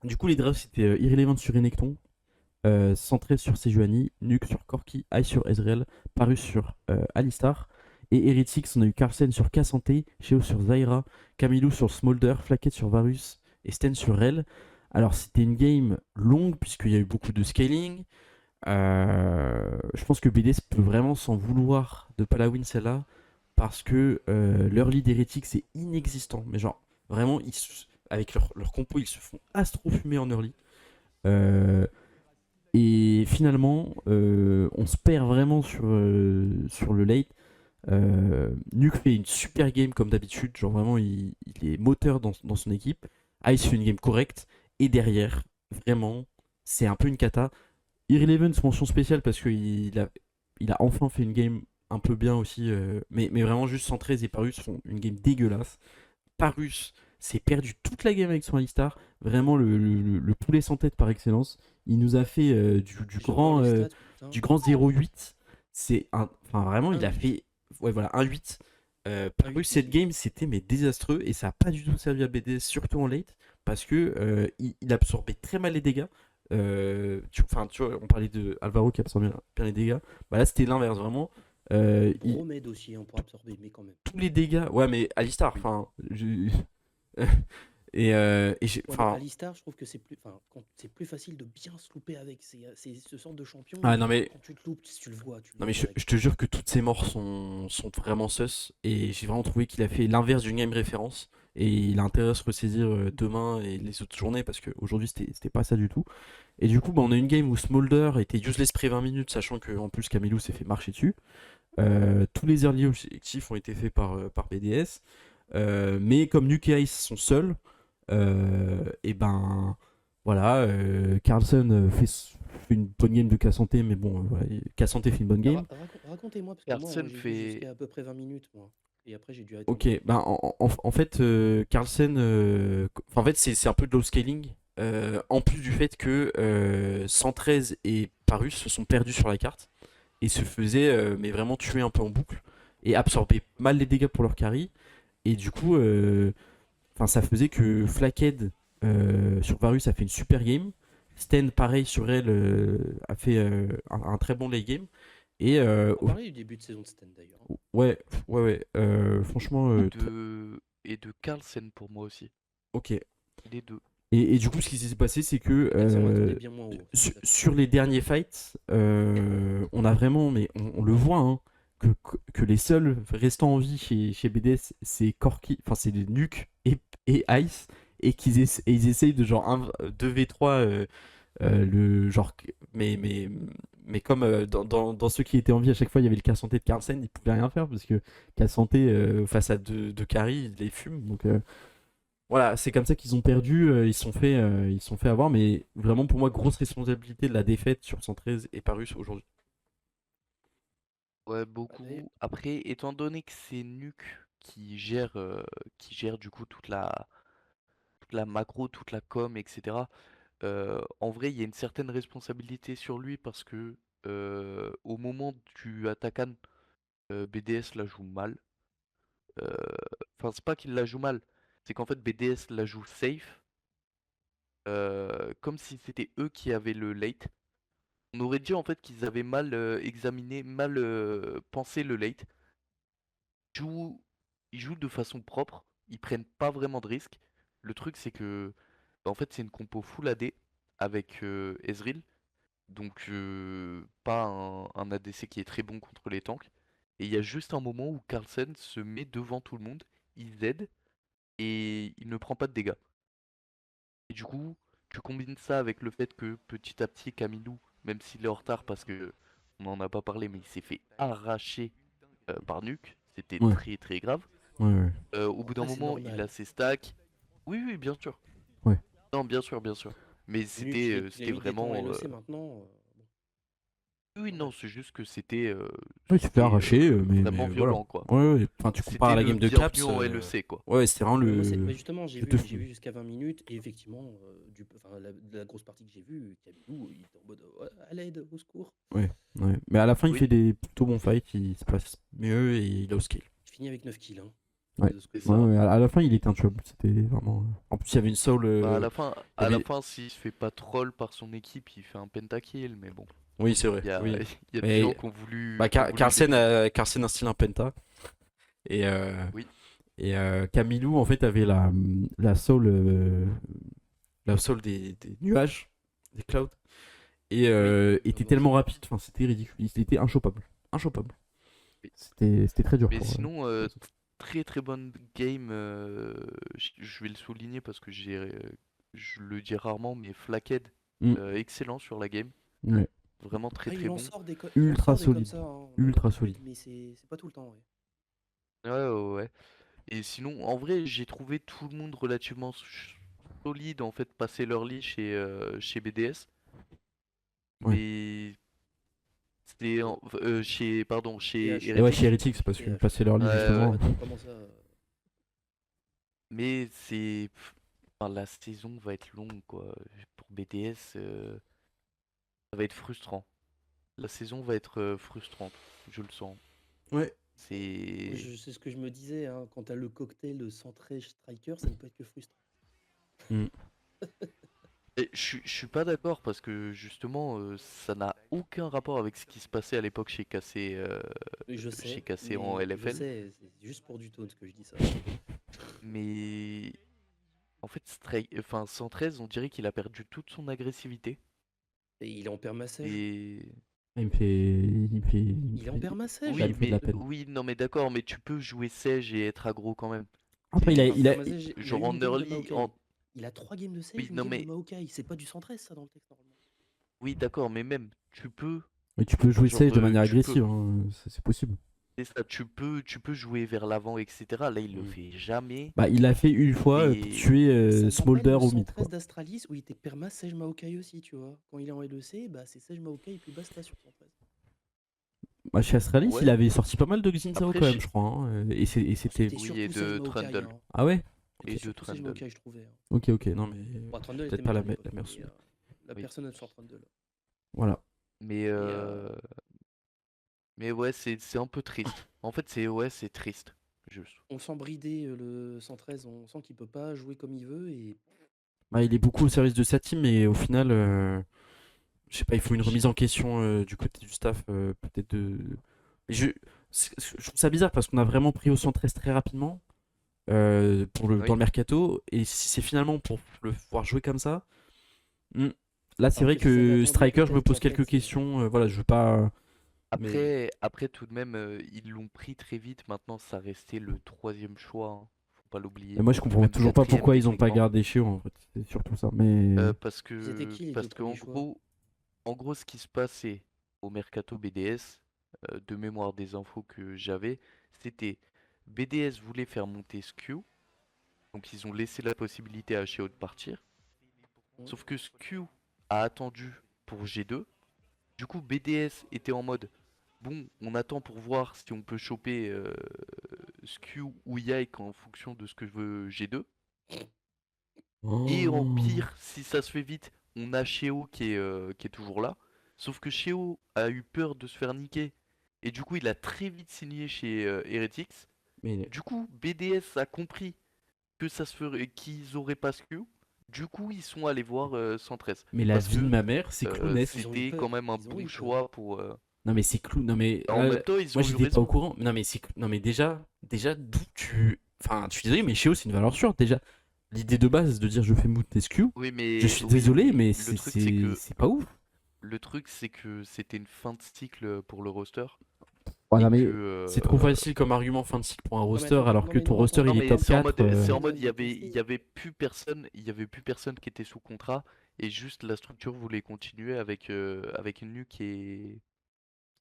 du coup, les drafts c'était Irrelevant sur Renekton, Centré sur Sejuani, Nuke sur Corki, Ice sur Ezreal, Parus sur Alistar. Et Heretics, on a eu Carlsen sur Cassanté, Sheo sur Zyra, Camillou sur Smolder, Flaquette sur Varus et Sten sur Rel. Alors, c'était une game longue, puisqu'il y a eu beaucoup de scaling. Je pense que BDS peut vraiment s'en vouloir de pas la win celle-là, parce que l'early d'Heretics c'est inexistant. Mais genre, vraiment, avec leur compo, ils se font astro-fumer en early. Euh, et finalement, on se perd vraiment sur le late. Nuke fait une super game comme d'habitude, genre vraiment il est moteur dans son équipe. Ice fait une game correcte, et derrière, vraiment, c'est un peu une cata. Irrelevant, mention spéciale parce il a enfin fait une game un peu bien aussi, mais vraiment juste 113 et Parus font une game dégueulasse. Parus s'est perdu toute la game avec son Alistar, vraiment le poulet sans tête par excellence. Il nous a fait Je viens de voir les stats, putain. du grand 0-8. Enfin vraiment, il a 1-8. fait ouais, voilà, 1-8. Parus, cette game, c'était mais désastreux et ça a pas du tout servi à BDS, surtout en late, parce que il absorbait très mal les dégâts. Tu vois, on parlait de Alvaro qui absorbait bien les dégâts. Bah là, c'était l'inverse, vraiment. Bromède aussi, pour absorber, mais quand même. Tous les dégâts. Ouais, mais Alistar, Oui. enfin. Ouais, mais Alistar, je trouve que c'est plus facile de bien se louper avec ce sort de champion. Ah non, mais Quand tu te loupes, tu le vois. non mais direct. je te jure que toutes ces morts sont vraiment sus, et j'ai vraiment trouvé qu'il a fait l'inverse d'une game référence, et il a intérêt à se ressaisir demain et les autres journées, parce qu'aujourd'hui c'était pas ça du tout. Et du coup bah, on a une game où Smolder était useless près 20 minutes, sachant qu'en plus Camillou s'est fait marcher dessus. Tous les early objectifs ont été faits par BDS, mais comme Nuke et Ice sont seuls, et ben voilà, Carlsen fait une bonne game de Cassanté, mais bon, voilà, Cassanté fait une bonne game. Racontez-moi, parce que moi, Carlsen j'ai vu fait. jusqu'à à peu près 20 minutes, moi. Et après, j'ai dû arrêter Ok, mon game. ben en fait, Carlsen, en fait, c'est un peu de low scaling. En plus du fait que 113 et Parus se sont perdus sur la carte et se faisaient mais vraiment tuer un peu en boucle et absorber mal les dégâts pour leur carry. Et du coup, ça faisait que Flackhead sur Varus a fait une super game. Sten, pareil sur elle, a fait un très bon late game. Et On parlait du début de saison de Sten d'ailleurs, hein. ouais, ouais, franchement, Et de Carlsen pour moi aussi. ok. Les deux. Et du coup, ce qui s'est passé, c'est que Carlsen, on l'attendait bien moins haut, ça, je suis d'accord. sur les derniers fights, on a vraiment, mais on le voit, hein, que les seuls restant en vie chez BDS, c'est Corki, enfin c'est les Nuke et Ice, et ils essayent de genre 2v3, le genre, mais comme dans ceux qui étaient en vie, à chaque fois il y avait le cas santé de Carlsen, ils pouvaient rien faire parce que cas santé face à deux carry, ils les fument. Donc voilà, c'est comme ça qu'ils ont perdu, ils se sont fait avoir, mais vraiment pour moi, grosse responsabilité de la défaite sur 113 et Parus aujourd'hui. Ouais, Allez. beaucoup. Après, étant donné que c'est Nuke qui gère du coup toute la macro, toute la com, etc. En vrai, il y a une certaine responsabilité sur lui parce que au moment du Atakan, BDS la joue mal. Euh, Enfin, c'est pas qu'il la joue mal, c'est qu'en fait BDS la joue safe, comme si c'était eux qui avaient le late. On aurait dit en fait qu'ils avaient mal examiné, mal pensé le late. Jouent, Ils jouent de façon propre, ils prennent pas vraiment de risques. Le truc c'est que en fait c'est une compo full AD avec Ezreal, donc pas un ADC qui est très bon contre les tanks. Et il y a juste un moment où Carlsen se met devant tout le monde, il Z et il ne prend pas de dégâts. Et du coup, tu combines ça avec le fait que petit à petit Camilou, même s'il est en retard parce que on n'en a pas parlé, mais il s'est fait arracher par Nuke, c'était Ouais, très très grave. ouais, ouais. Au bout d'un Après, c'est moment, il a normal. ses stacks. Oui, oui, bien sûr. Ouais. Non, bien sûr, bien sûr. Mais Nuke, il a c'était mis des temps en vraiment. LEC maintenant. Bon, Oui, non, normal. c'est juste que Ouais, il s'est fait arracher, vraiment voilà. violent, quoi. Ouais, ouais. Enfin, tu compares à C'était la le game de bienvenu Caps. en LEC, quoi. Ouais, c'était vraiment Ouais, moi, bah, justement, le de j'ai fou. vu jusqu'à 20 minutes et effectivement, enfin, la grosse partie que j'ai vue, Camilou, il était en mode ouais, à l'aide, au secours. Ouais, ouais. Mais à la fin, il Oui, fait des plutôt bons fights, il se passe mieux et il a au scale. Il finit avec 9 kills, hein, Ouais. de ce que c'est je vois. Ouais, ça. ouais, à la fin, il était intuable. C'était vraiment. En plus, il y avait une soul. Bah, Il y à la avait... fin, s'il se fait pas troll par son équipe, il fait un pentakill, mais bon. Oui, c'est vrai. Il y a, Oui. il y a des gens Mais qui ont voulu le détruire. Carlsen a style un penta. Et, Oui, Camilou, en fait, avait la soul, la soul des nuages, des clouds. Et Oui, était moi aussi. tellement rapide. Enfin, c'était ridicule. Il était inchopable. Inchopable. oui. C'était très dur Mais pour. sinon, très très bonne game. Je vais le souligner parce que je le dis rarement, mais Flackhead, Mm, excellent sur la game. ouais. Vraiment très Après, très bon. il en Ultra sort des comme solide. ça, hein, Ultra d'habitude, solide. mais c'est pas tout le temps, ouais. Ouais, ouais, ouais. Et sinon, en vrai, j'ai trouvé tout le monde relativement solide en fait, passer leur lit chez BDS. Ouais. Mais pardon, chez TH, Et ouais, chez Heretics. Heretics, parce que TH. passer leur lit, Ouais, ouais. justement. Attends, comment ça Mais enfin, la saison va être longue, quoi. Pour BDS, ça va être frustrant. La saison va être frustrante, je le sens. Ouais. C'est. C'est ce que je me disais, hein, quand t'as le cocktail 113 striker, ça ne peut être que frustrant. Mm. Et je suis pas d'accord parce que justement, ça n'a aucun rapport avec ce qui se passait à l'époque Oui, je chez sais, KC en mais je LFL. sais, c'est juste pour du taunt que je dis ça. Mais en fait, 113, on dirait qu'il a perdu toute son agressivité. Et il est en permassage. Et Ah, Il est en permassage. ça oui, me fait de mais la peine. oui, non, mais d'accord, mais tu peux jouer Sage et être aggro quand même. Après, Il est en C'est permassage. Il a genre eu une en game de early, Maokai. Il a 3 games de oui, Sage, une non, game de mais Maokai. C'est pas du 113 ça dans le texte normalement. oui, d'accord, mais même tu peux, Mais tu peux jouer genre, Sage de manière tu peux. agressive, hein, c'est possible. C'est ça, tu peux jouer vers l'avant, etc. Là, il le Mm. fait jamais. Bah, il l'a fait une fois pour Et tuer Ça me rappelle Smolder le au mid, quoi. 113 d'Astralis où il était perma Sage Maokai aussi, tu vois. Quand il est en LEC, bah c'est Sage Maokai et puis basta sur 113. Bah, chez Astralis, il ouais, avait sorti pas mal de Xin Zhao après, quand même, je crois, hein, et Oh, c'était. c'était oui, et surtout Sage de Maokai, Trundle. hein. Ah ouais? C'était Et de surtout Sage Trundle. Maokai, je trouvais, hein. Ok, ok, non, mais. Bon, Trundle était Peut-être pas meilleur la, à l'époque, la meilleure mais solution. la Oui. personne aime sur Trundle. Voilà. Mais, Et mais ouais, c'est un peu triste. En fait, c'est triste. Juste. on sent brider le 113, on sent qu'il peut pas jouer comme il veut et Bah, il est beaucoup au service de sa team, mais au final, Je sais pas, il faut une J- remise en question du côté du staff, peut-être de. Mais je trouve ça bizarre parce qu'on a vraiment pris au 113 très rapidement dans le Oui. mercato. Et si c'est finalement pour le voir jouer comme ça, hmm, là c'est Alors vrai que si ça avait que attendu Striker, je me peut-être pose qu'en quelques fait. questions. Voilà, je veux pas. Mais, Après tout de même, ils l'ont pris très vite. Maintenant, ça restait le troisième choix, hein. Faut pas mais l'oublier. moi je comprends Même toujours pas quatrième pourquoi ils ont pas techniquement. gardé Sheo en fait. C'est surtout ça. Mais. Parce C'était que qui les parce deux que premiers choix? en gros, ce qui se passait au mercato BDS, de mémoire des infos que j'avais, c'était BDS voulait faire monter Skew, donc ils ont laissé la possibilité à Sheo de partir. Hmm. Sauf que Skew a attendu pour G2. Du coup, BDS était en mode bon, on attend pour voir si on peut choper Skew ou Yike en fonction de ce que veut G2. Et en Oh. pire, si ça se fait vite, on a Sheo qui est toujours là. Sauf que Sheo a eu peur de se faire niquer. Et du coup, il a très vite signé chez Heretics. Mais, Du coup, BDS a compris que ça se ferait, qu'ils auraient pas Skew. Du coup, ils sont allés voir 113. mais la Parce vie de que ma mère, c'est clownesque. Ils ont eu c'était quand peur. même un Ils ont bon eu peur. choix pour. Non mais c'est clou. Non mais En là, même temps, ils moi ont eu j'étais pas au raison. courant. Non mais non mais déjà d'où tu. Enfin, je suis désolé, mais Sheo c'est une valeur sûre. Déjà, l'idée de base de dire je fais moot SQ, je suis Oui, désolé, mais mais le truc c'est que c'est pas ouf. c'était une fin de cycle pour le roster Ouais, et non que mais c'est trop facile comme argument fin de cycle pour un Non mais roster, attends, alors non que mais ton non, roster attends, non il est mais top 4. c'est en ils mode doivent il détester. y avait plus personne, il y avait plus personne qui était sous contrat et juste la structure voulait continuer avec Nuke et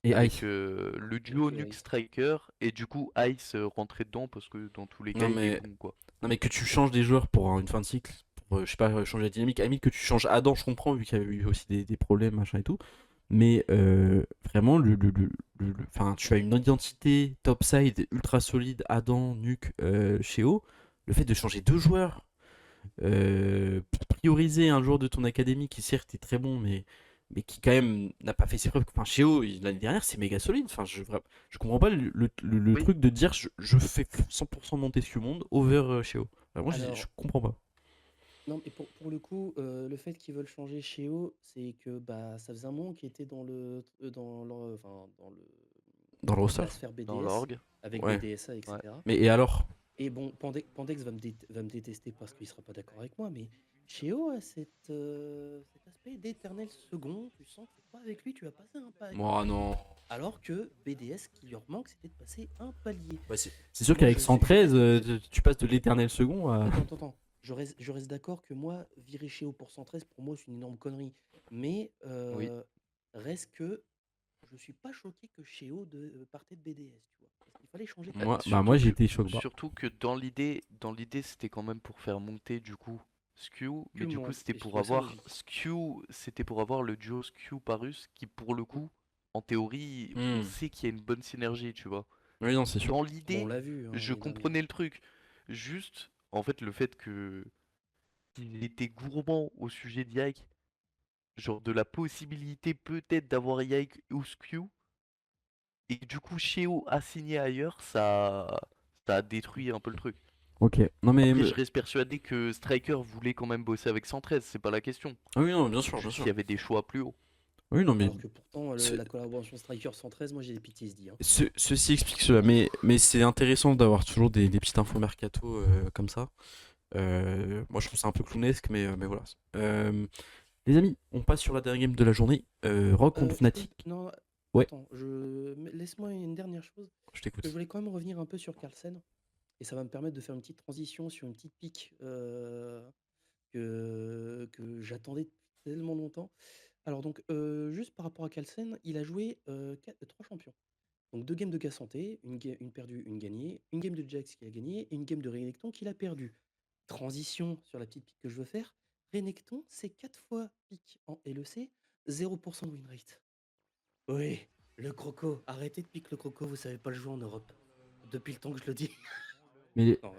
Et avec Ice. le duo Nuke et Nuke Ice. Striker et du coup Ice rentrait dedans parce que dans tous les cas Non il est mais bon quoi. non mais que tu changes des joueurs pour une fin de cycle, pour je sais pas changer la dynamique. À la limite que tu changes Adam, je comprends vu qu'il y a eu aussi des problèmes machin et tout. Mais vraiment, enfin, tu as une identité topside ultra solide, Adam, Nuke, Sheo. Le fait de changer deux joueurs, pour prioriser un joueur de ton académie qui certes est très bon, mais qui quand même n'a pas fait ses preuves. Enfin, Sheo, l'année dernière, c'est méga solide. Enfin, je comprends pas le Oui, truc de dire je fais 100% monter ce monde over Sheo. Vraiment, je Alors, comprends pas. non, mais pour le coup, le fait qu'ils veulent changer Sheo, c'est que bah, ça faisait un moment qu'ils étaient enfin, Dans le roster. dans la sphère dans BDS, l'orgue. avec Ouais. BDSA, Ouais. etc. Mais et alors? Et bon, Pandex va me détester parce qu'il sera pas d'accord avec moi, mais Sheo a cet aspect d'éternel second. Tu sens que c'est pas avec lui, tu vas passer un palier. Moi, non. Alors que BDS, ce qui leur manque, c'était de passer un palier. Bah, c'est sûr Moi, qu'avec je 113, reste. tu passes de l'éternel second à. Attends. Je reste d'accord que moi, virer Chéo pour 113, pour moi, c'est une énorme connerie. Mais Oui. reste que je suis pas choqué que Chéo partait de BDS, tu vois. Parce qu'il fallait changer Bah, quelque chose. Moi j'ai été choqué. surtout que dans l'idée c'était quand même pour faire monter du coup Skew, mais du coup Effectivement, c'était et je pour trouvais ça avoir logique. C'était pour avoir le duo Skew Parus qui pour le coup, en théorie, on Hmm. sait qu'il y a une bonne synergie, tu vois. Oui, non, c'est sûr. Dans Bon, on l'idée, l'a vu hein, je l'année dernière. comprenais le truc. Juste, en fait, le fait que qu'il était gourmand au sujet de Yike, genre de la possibilité peut-être d'avoir Yike ou Skew, et que du coup Sheo a signé ailleurs, ça a détruit un peu le truc. Ok. Non, mais. Après, je reste persuadé que Striker voulait quand même bosser avec 113, c'est pas la question. Ah oui, non, bien sûr, bien Juste, il y sûr. avait des choix plus hauts. Oui, non, mais. Alors que pourtant, ce- la collaboration Striker 113, moi j'ai des PTSD. Hein. Ceci explique cela. Mais c'est intéressant d'avoir toujours des petites infos mercato comme ça. Moi, je trouve ça un peu clownesque, mais voilà. Les amis, on passe sur la dernière game de la journée. Rock contre Fnatic. Non, Ouais, attends, laisse-moi une dernière chose. je Parce que je t'écoute. voulais quand même revenir un peu sur Carlsen. Et ça va me permettre de faire une petite transition sur une petite pique que j'attendais depuis tellement longtemps. Alors donc, juste par rapport à Carlsen, il a joué 3 champions. Donc 2 games de Gassanté, une perdue, une gagnée, une game de Jax qu'il a gagné et une game de Renekton qu'il a perdu. Transition sur la petite pique que je veux faire. Renekton, c'est 4 fois pique en LEC, 0% de win rate. Oui, le croco. Arrêtez de pique le croco, vous savez pas le jouer en Europe. Depuis le temps que je le dis. Mais Non,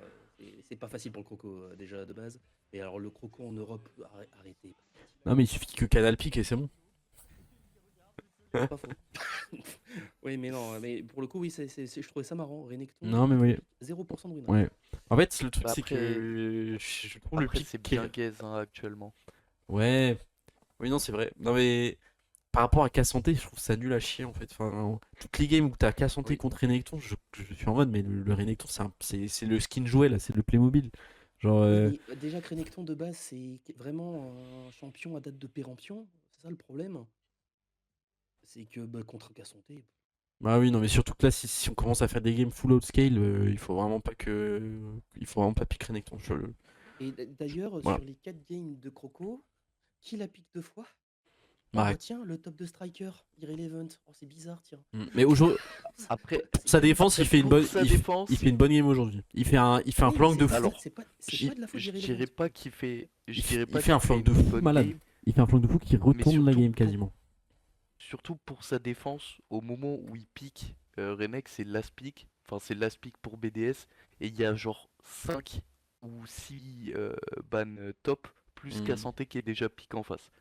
c'est pas facile pour le croco déjà de base. Et alors le croco en Europe, arrêtez. non, mais il suffit que Canal pique et c'est bon. C'est pas faux. Oui, mais non, mais pour le coup, oui, je trouvais ça marrant. Renekton, Non, mais 4 oui. piques, 0% de win rate. Ouais. En fait, le truc, Bah, c'est après, que je trouve le après pic. c'est bien gaze hein, actuellement. Ouais. Oui, non, c'est vrai. Non, mais par rapport à Cassandé, je trouve ça nul à chier en fait. Enfin, toutes les games où t'as Cassandé Oui. contre Renekton, je suis en mode, mais le Renekton, c'est le skin jouet là, c'est le Playmobil. Genre, Oui, mais déjà que Renekton de base, c'est vraiment un champion à date de péremption. C'est ça le problème. C'est que contre Cassonté. bah oui, non, mais surtout que là, si on commence à faire des games full outscale, il faut vraiment pas piquer Renekton. Et d'ailleurs, Voilà. sur les 4 games de Croco, qui la pique 2 fois? Bah, Oh tiens, le top de striker, Irrelevant. Oh, c'est bizarre, tiens. mais aujourd'hui, Après, pour sa défense, il fait une pour bonne, sa il, f- défense, il fait une bonne game aujourd'hui. Il fait un Oui, mais flank de fou. alors, c'est je pas de la faute je d'Irrelevant. dirais pas qu'il fait, je Il, f- dirais il pas fait un qu'il fait flank de une fou bonne malade. game, Il fait un flank de fou qui mais retourne la game quasiment. surtout pour sa défense, au moment où il pique, Renek, c'est last pick, enfin c'est last pick pour BDS, et il y a genre 5 ou 6 ban top, plus Mm. Cassandé qui est déjà pick en face.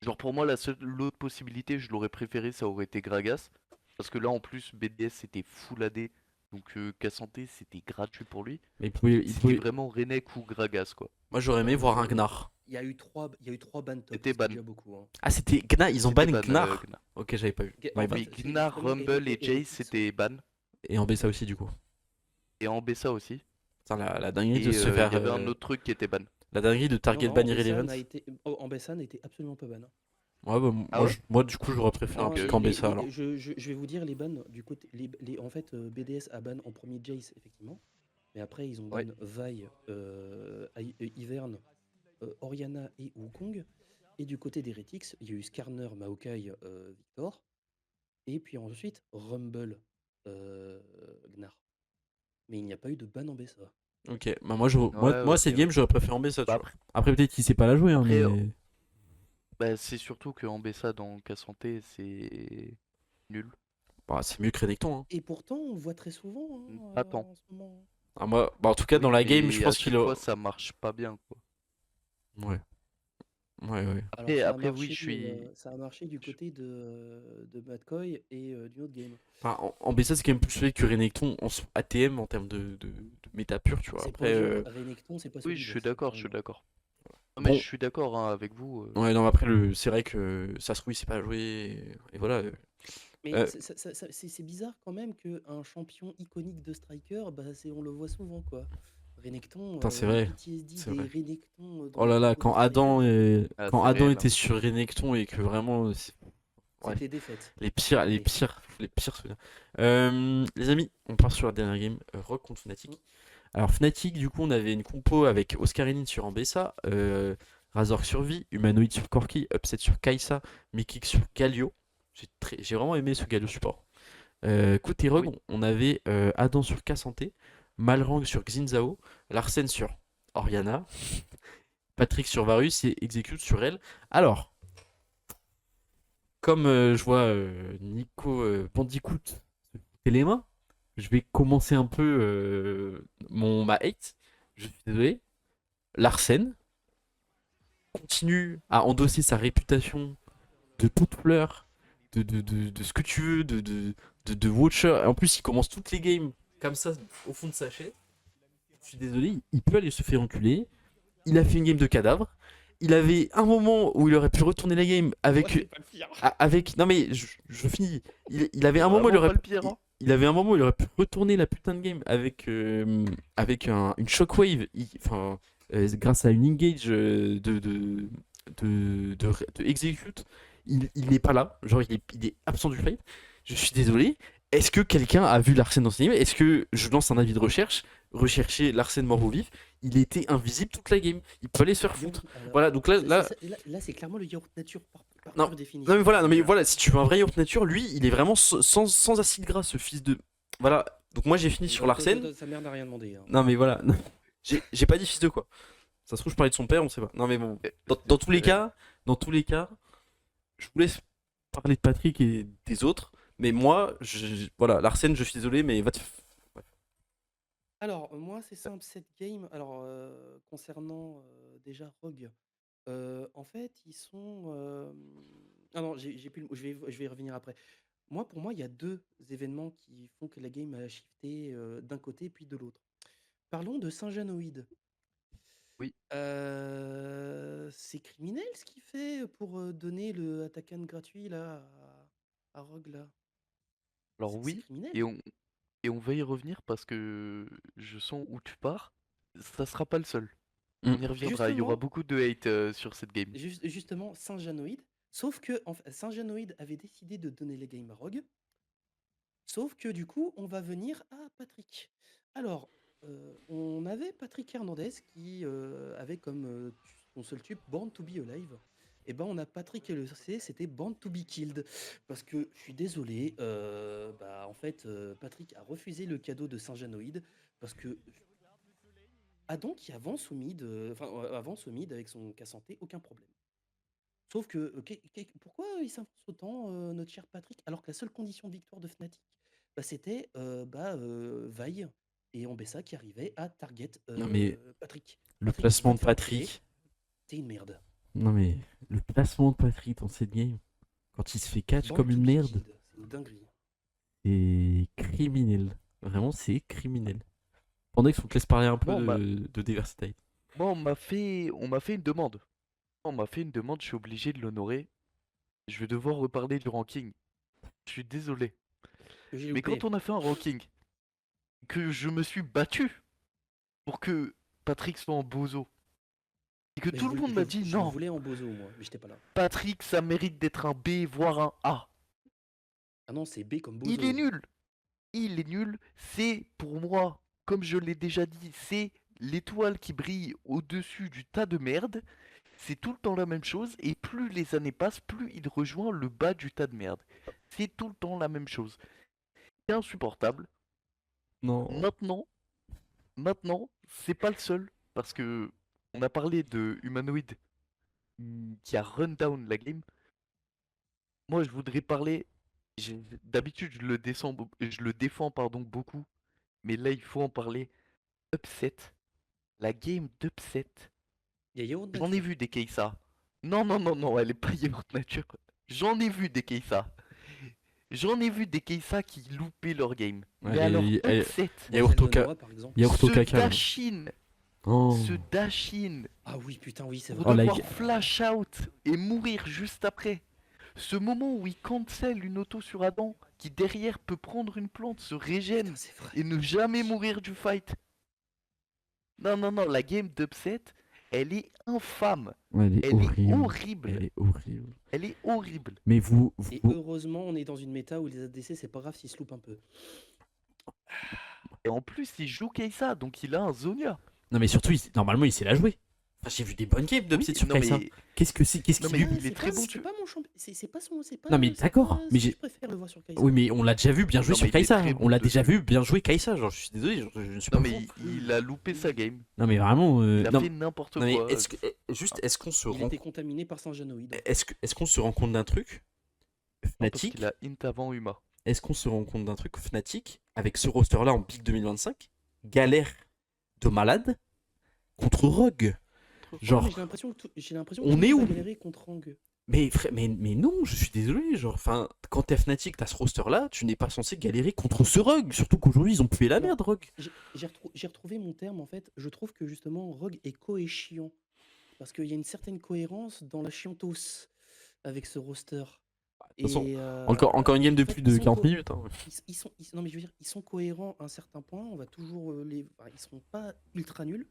Genre pour moi, l'autre possibilité, je l'aurais préféré, ça aurait été Gragas, parce que là en plus, BDS c'était full AD, donc Cassandé c'était gratuit pour lui. Mais C'était vraiment Renek ou Gragas quoi. Moi, j'aurais aimé voir un Gnar. Il y a eu 3 bans top, C'était c'est ban. déjà beaucoup. Hein. Ah, c'était Gnar, ils ont C'était ban ban, Gnar. Gnar. Ok, j'avais pas vu. En My bad. Oui, fait, c'est Gnar, justement Rumble et Jace Heretics. c'était ban, Et en BSA aussi, du coup. et en BSA aussi. Putain, la dinguerie Et de se il y faire. avait un autre truc qui était ban. La dinguerie de Non, target non, ban Irrelevant. Ambessa n'a été absolument pas ban. Hein. Ouais, bah, Ah ouais? moi, du coup, j'aurais préféré un Non, pick en BSA alors. je vais vous dire les bans du côté. En fait, BDS a ban en premier Jace, effectivement. Mais après, ils ont ban Ouais. Vi, Ivern, Orianna et Wukong. Et du côté d'Heretics, il y a eu Skarner, Maokai, Victor. Et puis ensuite, Rumble, Gnar. Mais il n'y a pas eu de ban en BSA. Ok, bah moi ok, cette ouais. game, j'aurais préféré en BSA, tu Bah, vois. Après, peut-être qu'il sait pas la jouer, hein, Après, mais. bah, c'est surtout qu'en BSA dans Cassandé, c'est nul. Bah, c'est mieux que Renekton, hein. Et pourtant, on le voit très souvent hein, Pas tant. en ce moment. Ah, moi, bah, en tout cas, dans Oui, la game, je mais à pense qu'il chaque a. fois ça marche pas bien quoi. Ouais, ouais. Alors ça a Après oui, marché, ça a marché du côté de McCoy et d'une autre game. Enfin, en BSA, c'est quand même plus solide que Renekton ATM en termes de méta pur, tu vois. C'est Après, pas dur. Renekton, c'est pas Oui, solide. je suis ça, d'accord, je suis carrément. d'accord. Non, mais bon, je suis d'accord hein, avec vous. ouais, non, mais après, c'est vrai que ça se trouve, il sait pas jouer, et voilà. Mais Euh, c'est bizarre quand même qu'un champion iconique de Striker, bah, on le voit souvent, quoi. Renekton, Putain, c'est les vrai, PTSD c'est des vrai. Renekton Oh là là, dans Striker, Ah, quand c'est Adam réel. était sur Renekton et que vraiment, ouais, c'était défaite. les pires souvenirs. Les amis, on part sur la dernière game, Rock contre Fnatic. Alors Fnatic, du coup, on avait une compo avec Oscarilin sur Ambessa, Razork sur Vi, Humanoid sur Corki, Upset sur Kai'Sa, Mikik sur Galio. J'ai vraiment aimé ce Galio support. Côté Rogue, Oui. on avait Adam sur K'Sante, Malrang sur Xinzao, Larsen sur Orianna, Patrick sur Varus et Execute sur elle. Alors, comme je vois Nico Bandicoot se frotter les mains, je vais commencer un peu ma hate. Je suis désolé. Larsen continue à endosser sa réputation de toute fleur, de ce que tu veux, de Watcher. Et en plus, il commence toutes les games comme ça, au fond de sa chaise. Je suis désolé, il peut aller se faire enculer. Il a fait une game de cadavre. Il avait un moment où il aurait pu retourner la game avec. Non mais je finis. Il avait un moment où il Vraiment aurait. pas le pire, hein. Il avait un moment où il aurait pu retourner la putain de game avec, une shockwave. Enfin, grâce à une engage de execute. Il n'est pas là. Genre, il est absent du fight. Je suis désolé. Est-ce que quelqu'un a vu Larsen dans ce game? Est-ce que je lance un avis de recherche? Rechercher Larsen mort ou vif? Il était invisible toute la game. Il peut aller se faire foutre. Alors, Voilà, donc là, c'est clairement le yaourt nature par Non. pure définition. non mais voilà, si tu veux un vrai yaourt nature, lui, il est vraiment sans acide gras, ce fils de. Voilà. Donc moi j'ai fini sur Larsen. Sa mère n'a rien demandé. Hein. Non mais voilà. J'ai pas dit fils de quoi. Ça se trouve je parlais de son père, on sait pas. Non mais bon. Dans tous les cas, je vous laisse parler de Patrick et des autres. Mais moi, voilà, Larsen, je suis désolé, mais va te. Ouais. Alors, moi, c'est simple, cette game. Alors, concernant déjà Rogue, en fait, ils sont. Ah non, j'ai plus je vais y revenir après. Pour moi, il y a deux événements qui font que la game a shifté d'un côté puis de l'autre. Parlons de Saint-Janoïde. Oui. C'est criminel ce qu'il fait pour donner le attaquant gratuit là à Rogue là. Alors C'est oui, criminel. et on va y revenir parce que je sens où tu pars. Ça sera pas le seul. Mm. On y reviendra. Il y aura Justement, beaucoup de hate sur cette game. justement, Saint-Janoïde. Sauf que Saint-Janoïde avait décidé de donner les games à Rogue. Sauf que du coup, on va venir à Patrick. Alors, on avait Patrick Hernandez qui avait comme son seul tube Born to be Alive. Et ben on a Patrick LEC, c'était Born to be Killed. Parce que je suis désolé, en fait, Patrick a refusé le cadeau de Saint-Janoïde parce que Adam qui avance au mid, avance au mid avec son K-Santé, aucun problème. Sauf que, pourquoi il s'avance autant, notre cher Patrick, alors que la seule condition de victoire de Fnatic, c'était Vaille et Ambessa qui arrivaient à target Non mais Patrick. le Patrick, tu placement vas de te faire enculer, Patrick. t'es une merde. Non mais le placement de Patrick dans cette game, quand il se fait catch Born comme to une be merde, killed, c'est une dinguerie. c'est criminel. Vraiment, c'est criminel. Pendant qu'on te laisse parler un peu Bon, bah, de Diversity. moi, on m'a fait une demande. On m'a fait une demande, je suis obligé de l'honorer. Je vais devoir reparler du ranking. Je suis désolé. Que j'ai Mais loupé. quand on a fait un ranking, que je me suis battu pour que Patrick soit en bozo, et que Mais tout le monde m'a dit je le non, voulais en bozo, moi, mais j'étais pas là. Patrick, ça mérite d'être un B, voire un A. Ah non, c'est B comme bozo. Il est nul. Il est nul. C'est, pour moi, comme je l'ai déjà dit, c'est l'étoile qui brille au-dessus du tas de merde. C'est tout le temps la même chose, et plus les années passent, plus il rejoint le bas du tas de merde. C'est tout le temps la même chose. C'est insupportable. Non. Maintenant, c'est pas le seul, parce que on a parlé de Humanoid qui a run down la game. Moi, je voudrais parler. D'habitude, je le défends pardon, beaucoup, mais là, il faut en parler. Upset. La game d'Upset. Il y a Yaourt J'en ai Nature. vu des Keisa. Non, elle est pas Yaourt Nature. J'en ai vu des Keisa. J'en ai vu des Keisa qui loupaient leur game. Ouais, Mais alors, et- Upset, Moi, Yaourt celle au de ca- Noah, par exemple. Yaourt au ce caca. là. dash-in, Oh. ce dash-in, Ah oui, putain, oui, c'est pour vrai. Oh, la devoir ga- flash out et mourir juste après. Ce moment où il cancel une auto sur Adam, qui derrière peut prendre une plante, se régène Putain, c'est vrai. et ne jamais mourir du fight. Non, la game d'Upset, elle est infâme. Ouais, elle est Elle est horrible. horrible. Elle est horrible. Elle est horrible. Mais vous, Et vous- heureusement, on est dans une méta où les ADC, c'est pas grave s'ils se loupent un peu. Et en plus, il joue Kai'Sa, donc il a un Zonia. Non mais surtout, normalement, il sait la jouer. Enfin, j'ai vu des bonnes games de Oui, Psy sur non, Kai'Sa. mais Qu'est-ce que c'est? Qu'est-ce Non, qu'il mais lui... il est très bon, C'est tu- pas mon champion. C'est pas son. C'est pas. Non, mais c'est d'accord, pas mais ce que j'ai- je préfère le voir sur Kai'Sa. Oui, mais on l'a déjà vu bien jouer Non, sur mais il est Kai'Sa. très On bon l'a déjà dessus. vu bien jouer Kai'Sa. Genre, je suis désolé, je ne suis pas Non, mais fou. il a loupé sa game. Non, mais vraiment. Il a non, fait n'importe non, mais quoi. est-ce qu'on se Il rend était contaminé par Saint-Janoïde. est-ce qu'on se rend compte d'un truc? Parce Fnatic, qu'il a int avant Uma. est-ce qu'on se rend compte d'un truc? Fnatic, avec ce roster-là en pic 2025, galère de malade contre Rogue. Genre, Mais j'ai l'impression que on tout le est monde où? a galéré contre Rang. mais non, je suis désolé. Genre, enfin, quand t'es Fnatic, t'as ce roster-là, tu n'es pas censé galérer contre ce Rogue. Surtout qu'aujourd'hui, ils ont pué la Non. merde, Rogue. J'ai retrouvé mon terme en fait. Je trouve que justement Rogue est coéchiant. Parce qu'il y a une certaine cohérence dans la chiantos avec ce roster. De toute façon, Et, Encore une game de en fait, plus ils de sont 40 minutes. Hein. non mais je veux dire, ils sont cohérents à un certain point. On va toujours ils seront pas ultra nuls.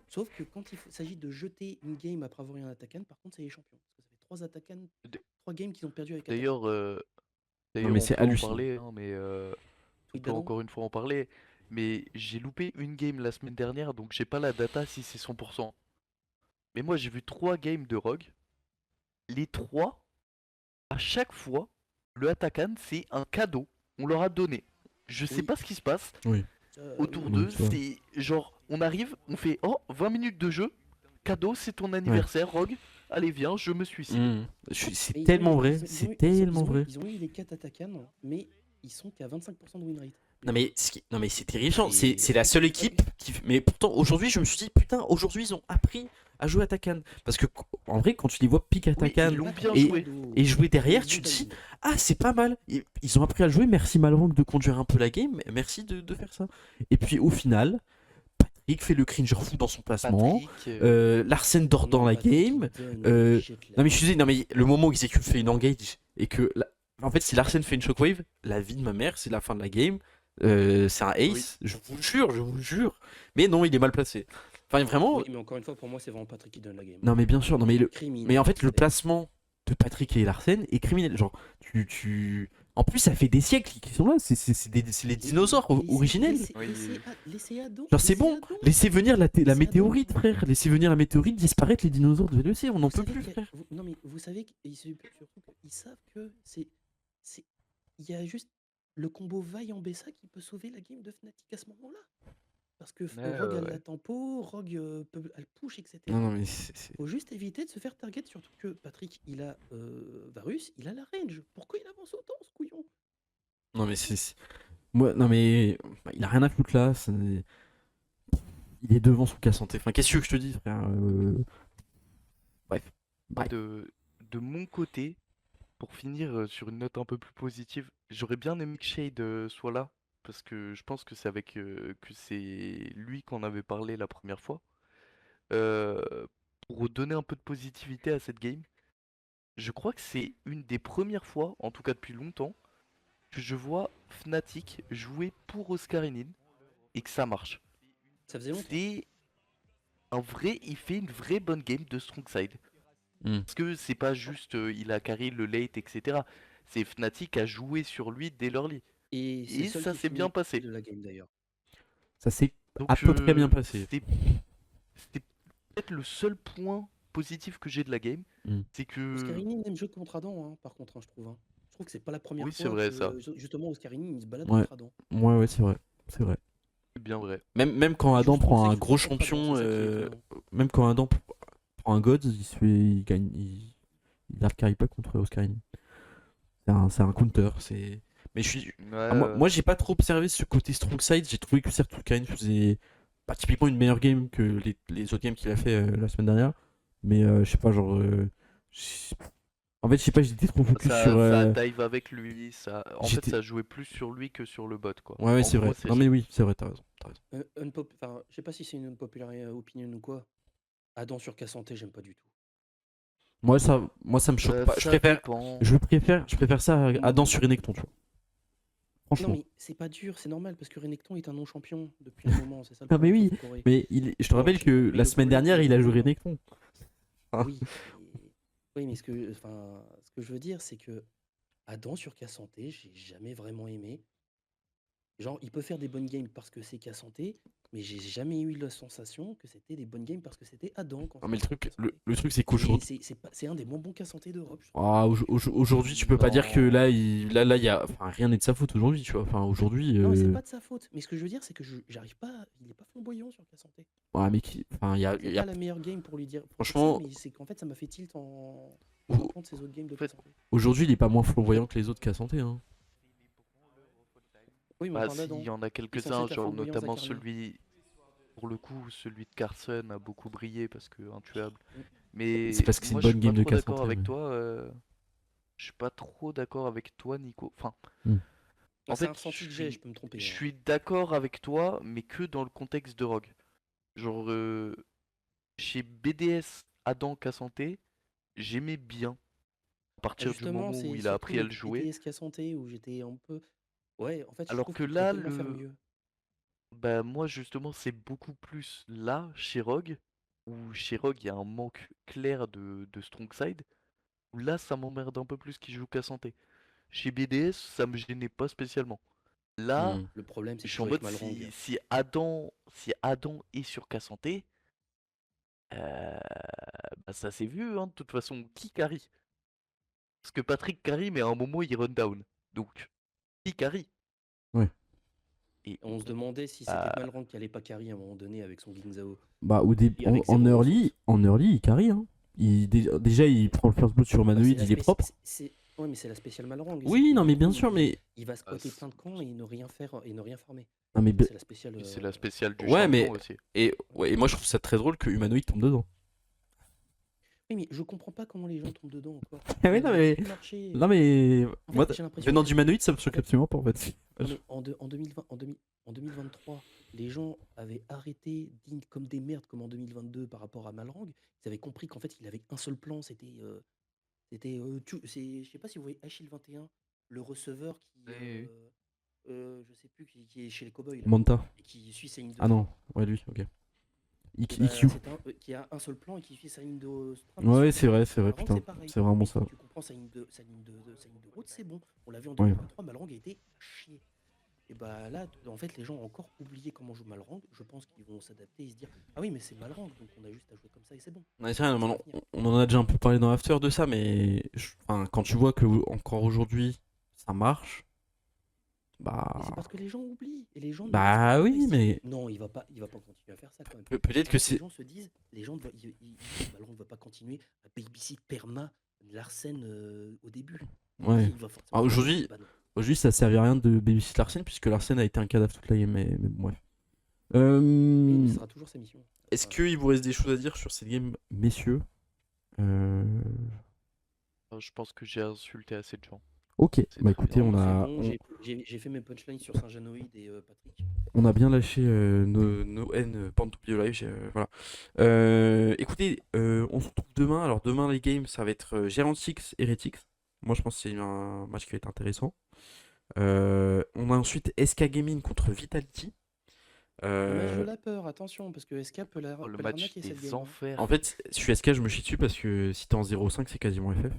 Sauf que quand s'agit de jeter une game après avoir eu un attaquant, par contre, c'est les champions. Parce que ça fait 3 attaquants, D- 3 games qu'ils ont perdu avec attaquant. D'ailleurs, mais on c'est peut en hallucinant. parler, hein, mais on Tweet peut d'Adam. encore une fois en parler. Mais j'ai loupé une game la semaine dernière, donc j'ai pas la data si c'est 100%. Mais moi, j'ai vu 3 games de Rogue. Les 3, à chaque fois, le attaquant, c'est un cadeau. On leur a donné. Je sais Oui. pas ce qui se passe autour Oui. d'eux. tu vois. C'est genre, on arrive, on fait oh, 20 minutes de jeu. Cadeau, c'est ton anniversaire, Rogue. Allez, viens, je me suicide. C'est Mais ils tellement ont eu- vrai. ils ont C'est eu- tellement ils ont- vrai. Ils ont eu les 4 attaquants, mais ils sont qu'à 25% de win rate. Non mais c'est terrifiant. Et- C'est la seule équipe qui. Mais pourtant aujourd'hui je me suis dit putain aujourd'hui ils ont appris à jouer Atakan parce que en vrai quand tu les vois pick Oui, Atakan ils l'ont bien et- joué. et jouer derrière tu te dis ah c'est pas mal. Ils ont appris à le jouer. Merci Malrong de conduire un peu la game. Merci de faire ça. Et puis au final Patrick fait le cringer fou dans son placement. Patrick, Larsen dort dans la Patrick, game. il donne, Euh, il jette la Non mais je suis désolé, non mais le moment où Execute fait une engage et que en fait si Larsen fait une shockwave, la vie de ma mère, c'est la fin de la game. C'est un ace, je vous jure. Mais non, il est mal placé. Enfin vraiment, Oui, mais encore une fois, pour moi, c'est vraiment Patrick qui donne la game. non mais bien sûr, non mais Criminel. mais en fait le placement de Patrick et Larsen est criminel. Genre en plus ça fait des siècles qu'ils sont là, c'est les dinosaures originels. Laissez Adam. Genre c'est bon, laissez venir la Laissez météorite, Adam. frère. Laissez venir la météorite, disparaître les dinosaures de VLEC, on n'en Vous peut savez plus, frère. non, mais vous savez qu'ils savent que il y a juste le combo Vaille en Bessa qui peut sauver la game de Fnatic à ce moment-là. Parce que Ouais, Rogue a ouais. la tempo, Rogue a le push, etc. Non, non, mais Faut juste éviter de se faire target, surtout que Patrick, il a Varus, il a la range. Pourquoi il avance autant, ce couillon? Non, mais moi, non, mais il a rien à foutre là. Il est devant son cas santé. Enfin, qu'est-ce que je te dis, frère? Bref. Moi, de mon côté, pour finir sur une note un peu plus positive, j'aurais bien aimé que Shade soit là, parce que je pense que c'est avec que c'est lui qu'on avait parlé la première fois. Pour donner un peu de positivité à cette game, je crois que c'est une des premières fois, en tout cas depuis longtemps, que je vois Fnatic jouer pour Oscarinin et que ça marche. Ça faisait longtemps. C'est il fait une vraie bonne game de strong side. Hmm. Parce que c'est pas juste il a carry le late, etc. C'est Fnatic a joué sur lui dès l'early. Et c'est Et le seul ça qui s'est finit bien passé. de la game d'ailleurs. Ça s'est Donc à peu près bien passé. C'était peut-être le seul point positif que j'ai de la game. Hmm. C'est que. Oscarini aime jouer contre Adam, hein, par contre, hein, je trouve. Hein. Je trouve que c'est pas la première Oui, fois c'est vrai, que ça. justement Oscarini il se balade Ouais. contre Adam. Ouais, c'est vrai. C'est vrai. C'est bien vrai. Même quand Et Adam juste, on prend sait un qu'il gros joue contre Adam, champion, c'est ça qui est étonnant. même quand Adam prend un God, il gagne, il hard carry pas contre Oscarine. C'est un counter. Mais je suis. Ouais, Moi, j'ai pas trop observé ce côté strong side. J'ai trouvé que certes Oscarine faisait typiquement une meilleure game que les autres games qu'il a fait la semaine dernière. Mais je sais pas, genre. En fait, je sais pas, j'étais trop focus ça, sur. ça dive avec lui. En fait, J'étais- ça jouait plus sur lui que sur le bot, quoi. Ouais, En c'est gros, vrai. c'est Non, ça. mais oui, c'est vrai, t'as raison. Enfin, je sais pas si c'est une unpopular opinion ou quoi. Adam sur Cassanté, j'aime pas du tout. Moi, ça me choque pas. Ça dépend. Je préfère ça à Adam sur Renekton, tu vois. Non, Franchement. mais c'est pas dur, c'est normal, parce que Renekton est un non-champion depuis un moment, c'est ça le Non, mais problème, oui, faut corriger. mais je te rappelle que Mais la le semaine problème, dernière, c'est il a que- joué Renekton. Hein. Oui, oui, mais ce que je veux dire, c'est que Adam sur Cassanté, j'ai jamais vraiment aimé. Genre, il peut faire des bonnes games parce que c'est Cassanté, mais j'ai jamais eu la sensation que c'était des bonnes games parce que c'était Adam. Quand Non, mais c'était Cassanté. le truc, c'est qu'aujourd'hui. C'est un des moins bons Cassanté d'Europe. Je trouve. Ah, aujourd'hui, tu peux pas dire que Non. là, il y a. Enfin, rien n'est de sa faute aujourd'hui, tu vois. Enfin, aujourd'hui. Non, mais c'est pas de sa faute. Mais ce que je veux dire, c'est que j'arrive pas. Il est pas flamboyant sur Cassanté. Ouais, mais enfin, C'est pas la meilleure game pour lui dire. pour dire Franchement- ça, mais c'est qu'en fait, ça m'a fait tilt en Au- regardant ses autres games de En fait, Cassanté. Aujourd'hui, il est pas moins flamboyant que les autres qu'à santé. Hein. Oui, mais on Bah, parle si, d'Adam. il y en a censé quelques-uns, être la genre flamboyance notamment incarnée. celui. Pour le coup, celui de Carson a beaucoup brillé parce que intuable. Mm. Mais C'est parce que c'est moi, une je bonne suis game pas de trop casse d'accord santé. avec toi. Je suis pas trop d'accord avec toi, Nico. Enfin, Mm. en C'est fait, un ressenti que j'ai, je peux me tromper. je hein. suis d'accord avec toi, mais que dans le contexte de Rogue. Genre, chez BDS Adam Cassanté, j'aimais bien. À Bah, partir du justement, moment où c'est il a surtout appris à le le jouer. BTS Cassanté où j'étais un peu. Ouais, en fait, je Alors trouve que qu'il pourrait là, tellement faire mieux. bah moi justement, c'est beaucoup plus là, chez Rogue, où chez Rogue, il y a un manque clair de strong side, où là, ça m'emmerde un peu plus qu'il joue qu'à santé. Chez BDS, ça me gênait pas spécialement. Là, Mm. Le problème, c'est je qu'il suis en joue avec mode, Malrang. si Adam est sur Cassanté, bah ça s'est vu, hein, de toute façon, qui carry? Parce que Patrick carry, mais à un moment, il run down. Donc, qui carry? Ouais. Et On se demandait si c'était bah, Malrang qui allait pas carry à un moment donné avec son Ginzao. Bah, Et avec en zéro early, il carry. Hein. Déjà, il prend le first blood sur Bah, Humanoid, il est propre. Ouais, mais c'est la spéciale Malrang. c'est Oui, que non, mais du bien coup, sûr, mais. Il va squatter c'est- plein de camps et ne rien faire et ne rien farmer. Non, mais C'est la spéciale. c'est la spéciale du Ouais, champion mais- aussi. et moi, je trouve ça très drôle que Humanoid tombe dedans. Oui, mais je comprends pas comment les gens tombent dedans encore. Ah oui, non, mais. Non, mais. En fait, Moi, j'ai l'impression venant que- d'Humanoid, ça me choque absolument pas en fait. Non, mais en 2020, en 2023, les gens avaient arrêté comme des merdes comme en 2022 par rapport à Malrang. Ils avaient compris qu'en fait, il avait un seul plan, je sais pas si vous voyez Achille 21, le receveur Oui, oui. je sais plus, qui est chez les Cowboys là, Manta. et qui suit sa ligne de Ah sprint. non, ouais, lui, ok. Et IQ. bah, qui a un seul plan et qui suit sa ligne de sprint. Ouais, Sur, c'est vrai, Malrang, c'est putain. pareil. C'est vraiment Et ça. tu comprends sa ligne de route, c'est bon. On l'a vu en Ouais. 2023, Malrang a été à chier. Et bah là, en fait, les gens ont encore oublié comment joue Malrang. Je pense qu'ils vont s'adapter et se dire ah oui, mais c'est Malrang, donc on a juste à jouer comme ça et c'est bon. Ouais, c'est vrai, Ça on, va venir. on en a déjà un peu parlé dans l'after de ça, mais enfin, quand tu vois que encore aujourd'hui ça marche, Mais c'est bah, parce que les gens oublient et les gens ne restent bah pas et oui, se disent mais non, il va pas continuer à faire ça quand même. peut-être En que fait, les c'est. gens se disent, les gens, Malrang ne va pas continuer à babysit Perma Larsen au début. Ouais. Il va Ah, forcément changer. Bah non. aujourd'hui, ça servait à rien de babysit Larsen puisque Larsen a été un cadavre toute la game, mais bon, bref. Oui, mais ce sera toujours sa mission. Est-ce Voilà. qu'il vous reste des choses à dire sur cette game, messieurs? Euh, Je pense que j'ai insulté assez de gens. Ok, C'est bah très écoutez, bien. Non, c'est bon, j'ai fait mes punchlines sur Saint-Janoïde et Patrick. on a bien lâché nos haines pendant tout le live. Voilà. Écoutez, on se retrouve demain. Alors demain les games, ça va être Gérantix Heretics. Moi je pense que c'est un match qui va être intéressant. On a ensuite SK Gaming contre Vitality. Le match de Euh, la peur, attention, parce que SK peut Oh, le peut match l'arnaquer cette des game. enfers. En fait, je suis SK, je me chie dessus parce que si t'es en 0-5, c'est quasiment FF.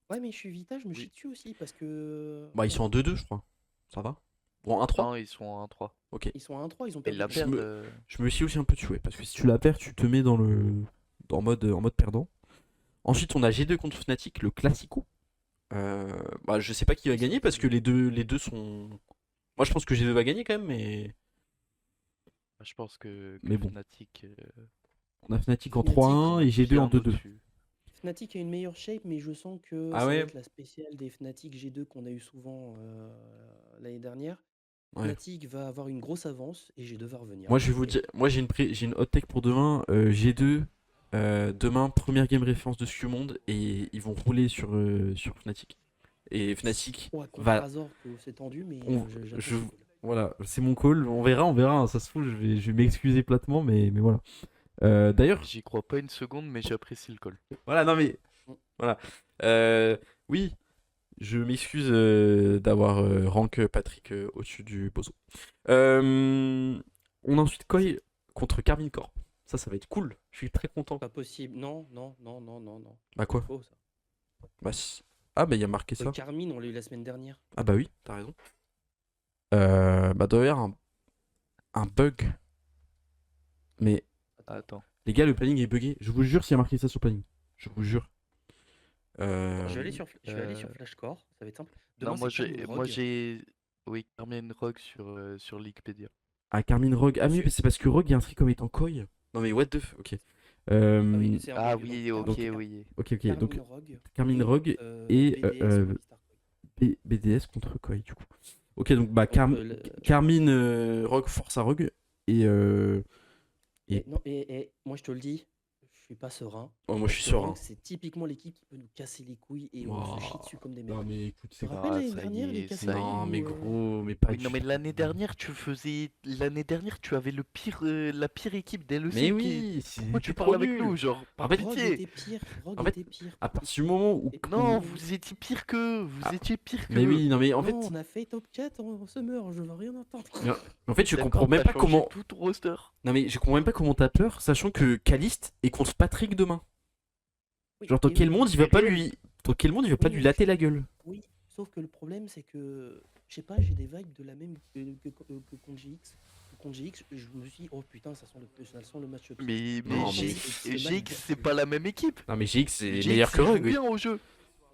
Ouais, mais je suis Vita, je me chie Oui. dessus aussi parce que. Bah ils sont Voilà. en 2-2, je crois. Ça va? Bon, 1-3? Non, ils sont en 1-3. Ok. Ils sont à 1-3, ils ont Et ils perdu la contre. perdent. Je me chie aussi un peu dessus, ouais, parce que si tu la perds, tu te mets en mode perdant. Ensuite, on a G2 contre Fnatic, le classico. Bah, je sais pas qui va Oui, c'est gagner vrai parce que que les deux sont. Moi, je pense que G2 va gagner quand même, Je pense que mais bon. Fnatic On a Fnatic en Fnatic, 3-1 et G2 en bien 2-2. au-dessus. Fnatic a une meilleure shape, mais je sens que Ah ça va ouais? être la spéciale des Fnatic G2 qu'on a eu souvent l'année dernière. Ouais. Fnatic va avoir une grosse avance et G2 va revenir. Moi, je vais vous Ok. dire, moi j'ai une hot take pour demain. G2, demain, première game référence de Scumonde et ils vont rouler sur Fnatic. Et Fnatic Soit contre va. Razor que c'est tendu, mais on- j'approuve je, ce call. voilà, c'est mon call. On verra. Hein, ça se fout, je vais m'excuser platement, mais voilà. D'ailleurs, J'y crois pas une seconde, mais j'apprécie le call. voilà, non mais. Mm. Voilà. Oui, je m'excuse d'avoir rank Patrick au-dessus du bozo. On a ensuite Koi contre Carmine Corp. Ça va être cool. Je suis très content. Pas possible. Non, non, non, non, non, non. Bah C'est quoi? faux ça. Bah si. Ah bah il y a marqué ça. Carmine, on l'a eu la semaine dernière. Ah bah oui, t'as raison. Bah doit y avoir un bug. Mais Attends. les gars, le planning est buggé. Je vous jure s'il y a marqué ça sur le planning. Je vous jure. Je vais aller sur Flashcore, ça va être simple. Demain, Non, moi c'est Carmine j'ai. Moi Rogue. j'ai. Oui, Carmine Rogue sur Leaguepedia. Ah, Carmine Rogue. Ah oui, Ensuite- mais c'est parce que Rogue il y a inscrit comme étant Koi. Non mais what the f. Ok. Ah oui, c'est un Ah bug, oui, donc ok, Carmine- oui. Ok. Donc Carmine Rogue Carmine Rogue et BDS sur Alistar Rogue. BDS contre Koi du coup. Ok, donc bah Donc, Carmine Rogue Forza Rogue et et, non, et moi je te le dis, je suis pas serein. oh, moi je suis Parce que serein. Rogue, c'est typiquement l'équipe qui peut nous casser les couilles et on se chie dessus comme des Non merdes. mais écoute, Tu te c'est rappelles Ah, l'année ça y dernière, les est, casser ça les y est. non couilles mais où, gros, mais pas Oui, du non, mais tout. l'année dernière, tu avais la pire équipe d'LEC Mais qui. oui, Pourquoi c'était tu trop parles avec nul. nous, genre, En par fait, Rogue pitié. était pire. Rogue En fait, était pire. à partir du moment où Non, vous étiez pire qu'eux, vous étiez pire mais qu'eux. oui, non mais en fait, Non, on a fait top 4 en summer, je veux rien entendre. en fait, je D'accord, comprends même t'as pas changé comment. tout ton roster. Non mais je comprends même pas comment t'as peur, sachant que Caliste est contre Patrick demain. Oui, Genre dans et quel oui, monde il va Mais pas même- lui, dans quel monde il va pas Oui, lui mais latter la gueule. oui, sauf que le problème c'est que, je sais pas, j'ai des vibes de la même que contre GX. Contre GX, je me suis dit, oh putain, ça sent le match-up. Mais Non, mais- GX, c'est pas la même équipe. Non mais GX c'est GX, meilleur que il joue Rogue. bien au jeu.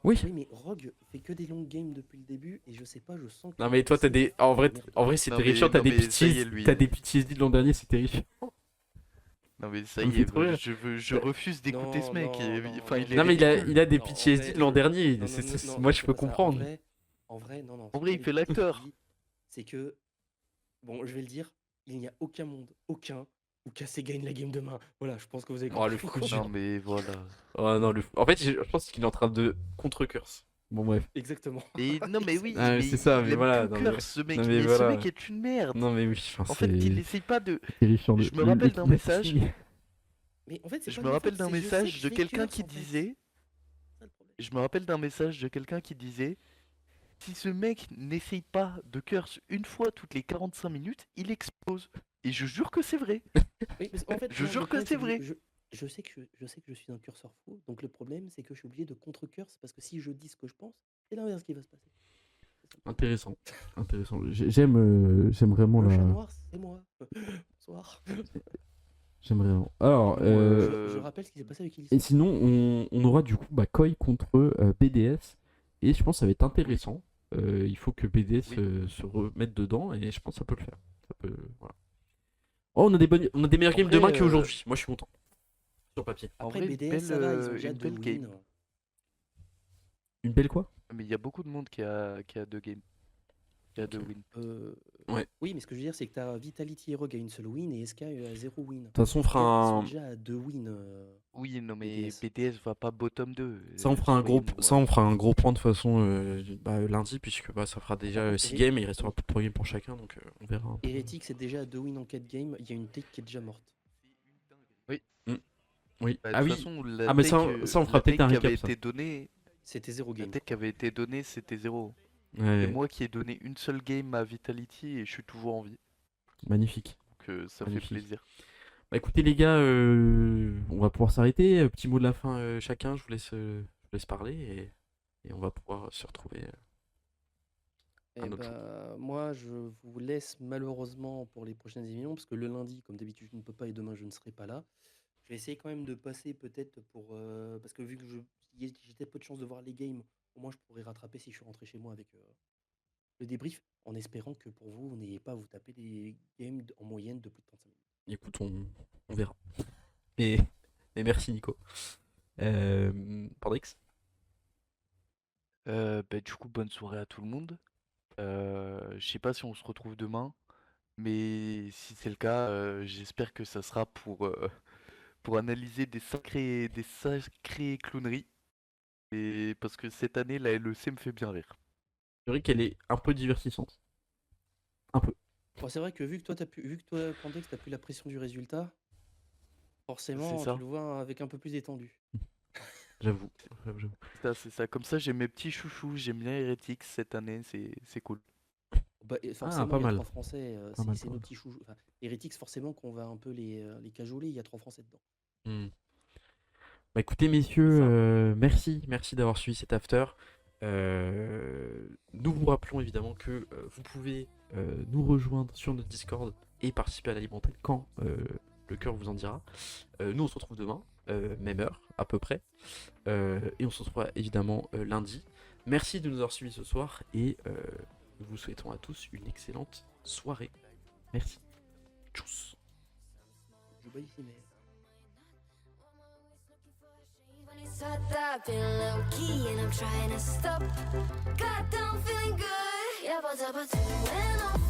Oui. Oui, mais Rogue fait que des longues games depuis le début et je sais pas, je sens que. Non mais toi t'as des, en vrai c'est Non, terrifiant. mais- T'as non, des mais ça y est, PTSD, lui. t'as des PTSD de l'an dernier, c'est terrifiant. Non mais ça Ça me y fait est, trop rire. je refuse d'écouter Non, ce mec. non, Enfin, il est Non mais ridicule. il a des Non, en PTSD vrai, de l'an dernier. Non, non, Moi je c'est peux pas ça. comprendre. En vrai, non, non. En c'est vrai, pas il les fait PTSD, l'acteur. c'est que, bon, je vais le dire, il n'y a aucun monde, aucun, où Cassé gagne la game demain. Voilà, je pense que vous avez Oh, le compris. fou Non mais voilà. Oh non, en fait je pense qu'il est en train de contre-curse. Bon, bref. Exactement. Et non, mais oui, Ah, mais mais c'est ça, il mais aime voilà. que Non, mais, Curse, ce mec. non, mais Mais ce voilà. mec est une merde. Non, mais oui, enfin, En fait, il c'est essaye pas de. terrifiant. Je me rappelle d'un message. Mais en fait, c'est Je pas me de ma rappelle faute, d'un c'est je sais message que je de fais quelqu'un curse qui en fait. disait. C'est ça le problème. Je me rappelle d'un message de quelqu'un qui disait. Si ce mec n'essaye pas de curse une fois toutes les 45 minutes, il explose. Et je jure que c'est vrai. Oui, parce qu'en fait, Je non, jure le que problème, c'est c'est que vrai. je sais que je suis un curseur fou. Donc le problème, c'est que je suis obligé de contre-curse parce que si je dis ce que je pense, c'est l'inverse qui va se passer. C'est ça le problème. Intéressant. Intéressant. J'aime vraiment Le chat la. noir, c'est moi. Bonsoir. J'aime vraiment. Alors, Sinon, Je rappelle ce qui s'est passé avec et Elise. sinon, on aura du coup Koi contre BDS. Et je pense que ça va être intéressant. Il faut que BDS Oui. se remette dedans. Et je pense que ça peut le faire. Ça peut, voilà. Oh, on a des meilleures En games vrai, demain qu'aujourd'hui. Moi, je suis content. Sur papier. en Après, vrai, BDS, ça va, ils ont déjà une 2 belle wins. game. Une belle quoi? Mais il y a beaucoup de monde qui a deux games. Qui a Ok. deux wins. Ouais. Oui, mais ce que je veux dire, c'est que tu as Vitality et Rogue à une seule win et SK à 0 win. De toute façon, on fera Ils sont un. déjà à 2 wins. Oui, non, mais BDS. BDS va pas bottom 2. Ça, on fera un gros, Soyez-nous, ça, on fera un gros point de façon lundi, puisque ça fera déjà contre, 6 Eri- games et il restera plus de 3 games pour chacun, donc on verra un peu. Heretics est déjà à 2 wins en 4 games. Il y a une take qui est déjà morte. Oui. Mm. Oui. Bah, Ah de toute oui. façon, Ah, mais ça, ça, on fera peut-être un qui avait récap, ça. été donnée, C'était 0 la game. tech qui avait été donnée, c'était 0. Ouais, Et moi qui ai donné une seule game à Vitality et je suis toujours en vie. magnifique. Donc ça Magnifique. fait plaisir. Bah écoutez les gars, on va pouvoir s'arrêter. Petit mot de la fin chacun, je vous laisse parler et on va pouvoir se retrouver. Un autre jour. Moi, je vous laisse malheureusement pour les prochaines émissions, parce que le lundi, comme d'habitude, je ne peux pas et demain, je ne serai pas là. Je vais essayer quand même de passer peut-être pour... parce que vu que j'étais peu de chance de voir les games, au moins je pourrais rattraper si je suis rentré chez moi avec le débrief, en espérant que pour vous, vous n'ayez pas à vous taper des games en moyenne de plus de 35 minutes. Écoute, on verra. Et merci Nico. Pandrix. Bah, du coup, bonne soirée à tout le monde. Je sais pas si on se retrouve demain, mais si c'est le cas, j'espère que ça sera pour analyser des sacrées clowneries. Et parce que cette année, la LEC me fait bien rire. C'est vrai qu'elle est un peu divertissante. Un peu. Bon, c'est vrai que vu que toi, Pandex, t'as plus la pression du résultat, forcément, ça. tu le vois avec un peu plus détendu. J'avoue. C'est ça. Comme ça, j'ai mes petits chouchous. J'aime bien Heretics cette année, c'est cool. Et forcément, pas il y a mal. 3 Français, Pas mal, c'est pas nos mal. petits chouchous. Enfin, Heretics, forcément, qu'on va un peu les cajoler, il y a 3 Français dedans. Hmm. Bah écoutez messieurs, merci d'avoir suivi cet after. Nous vous rappelons évidemment que vous pouvez nous rejoindre sur notre Discord et participer à la libre antenne quand le cœur vous en dira. Nous on se retrouve demain, même heure à peu près, et on se retrouvera évidemment lundi. Merci de nous avoir suivis ce soir et nous vous souhaitons à tous une excellente soirée. Merci. Tchuss. Je vais ici, mais... Start that, feeling low key, and I'm trying to stop. Goddamn, feeling good. Yeah, but when I'm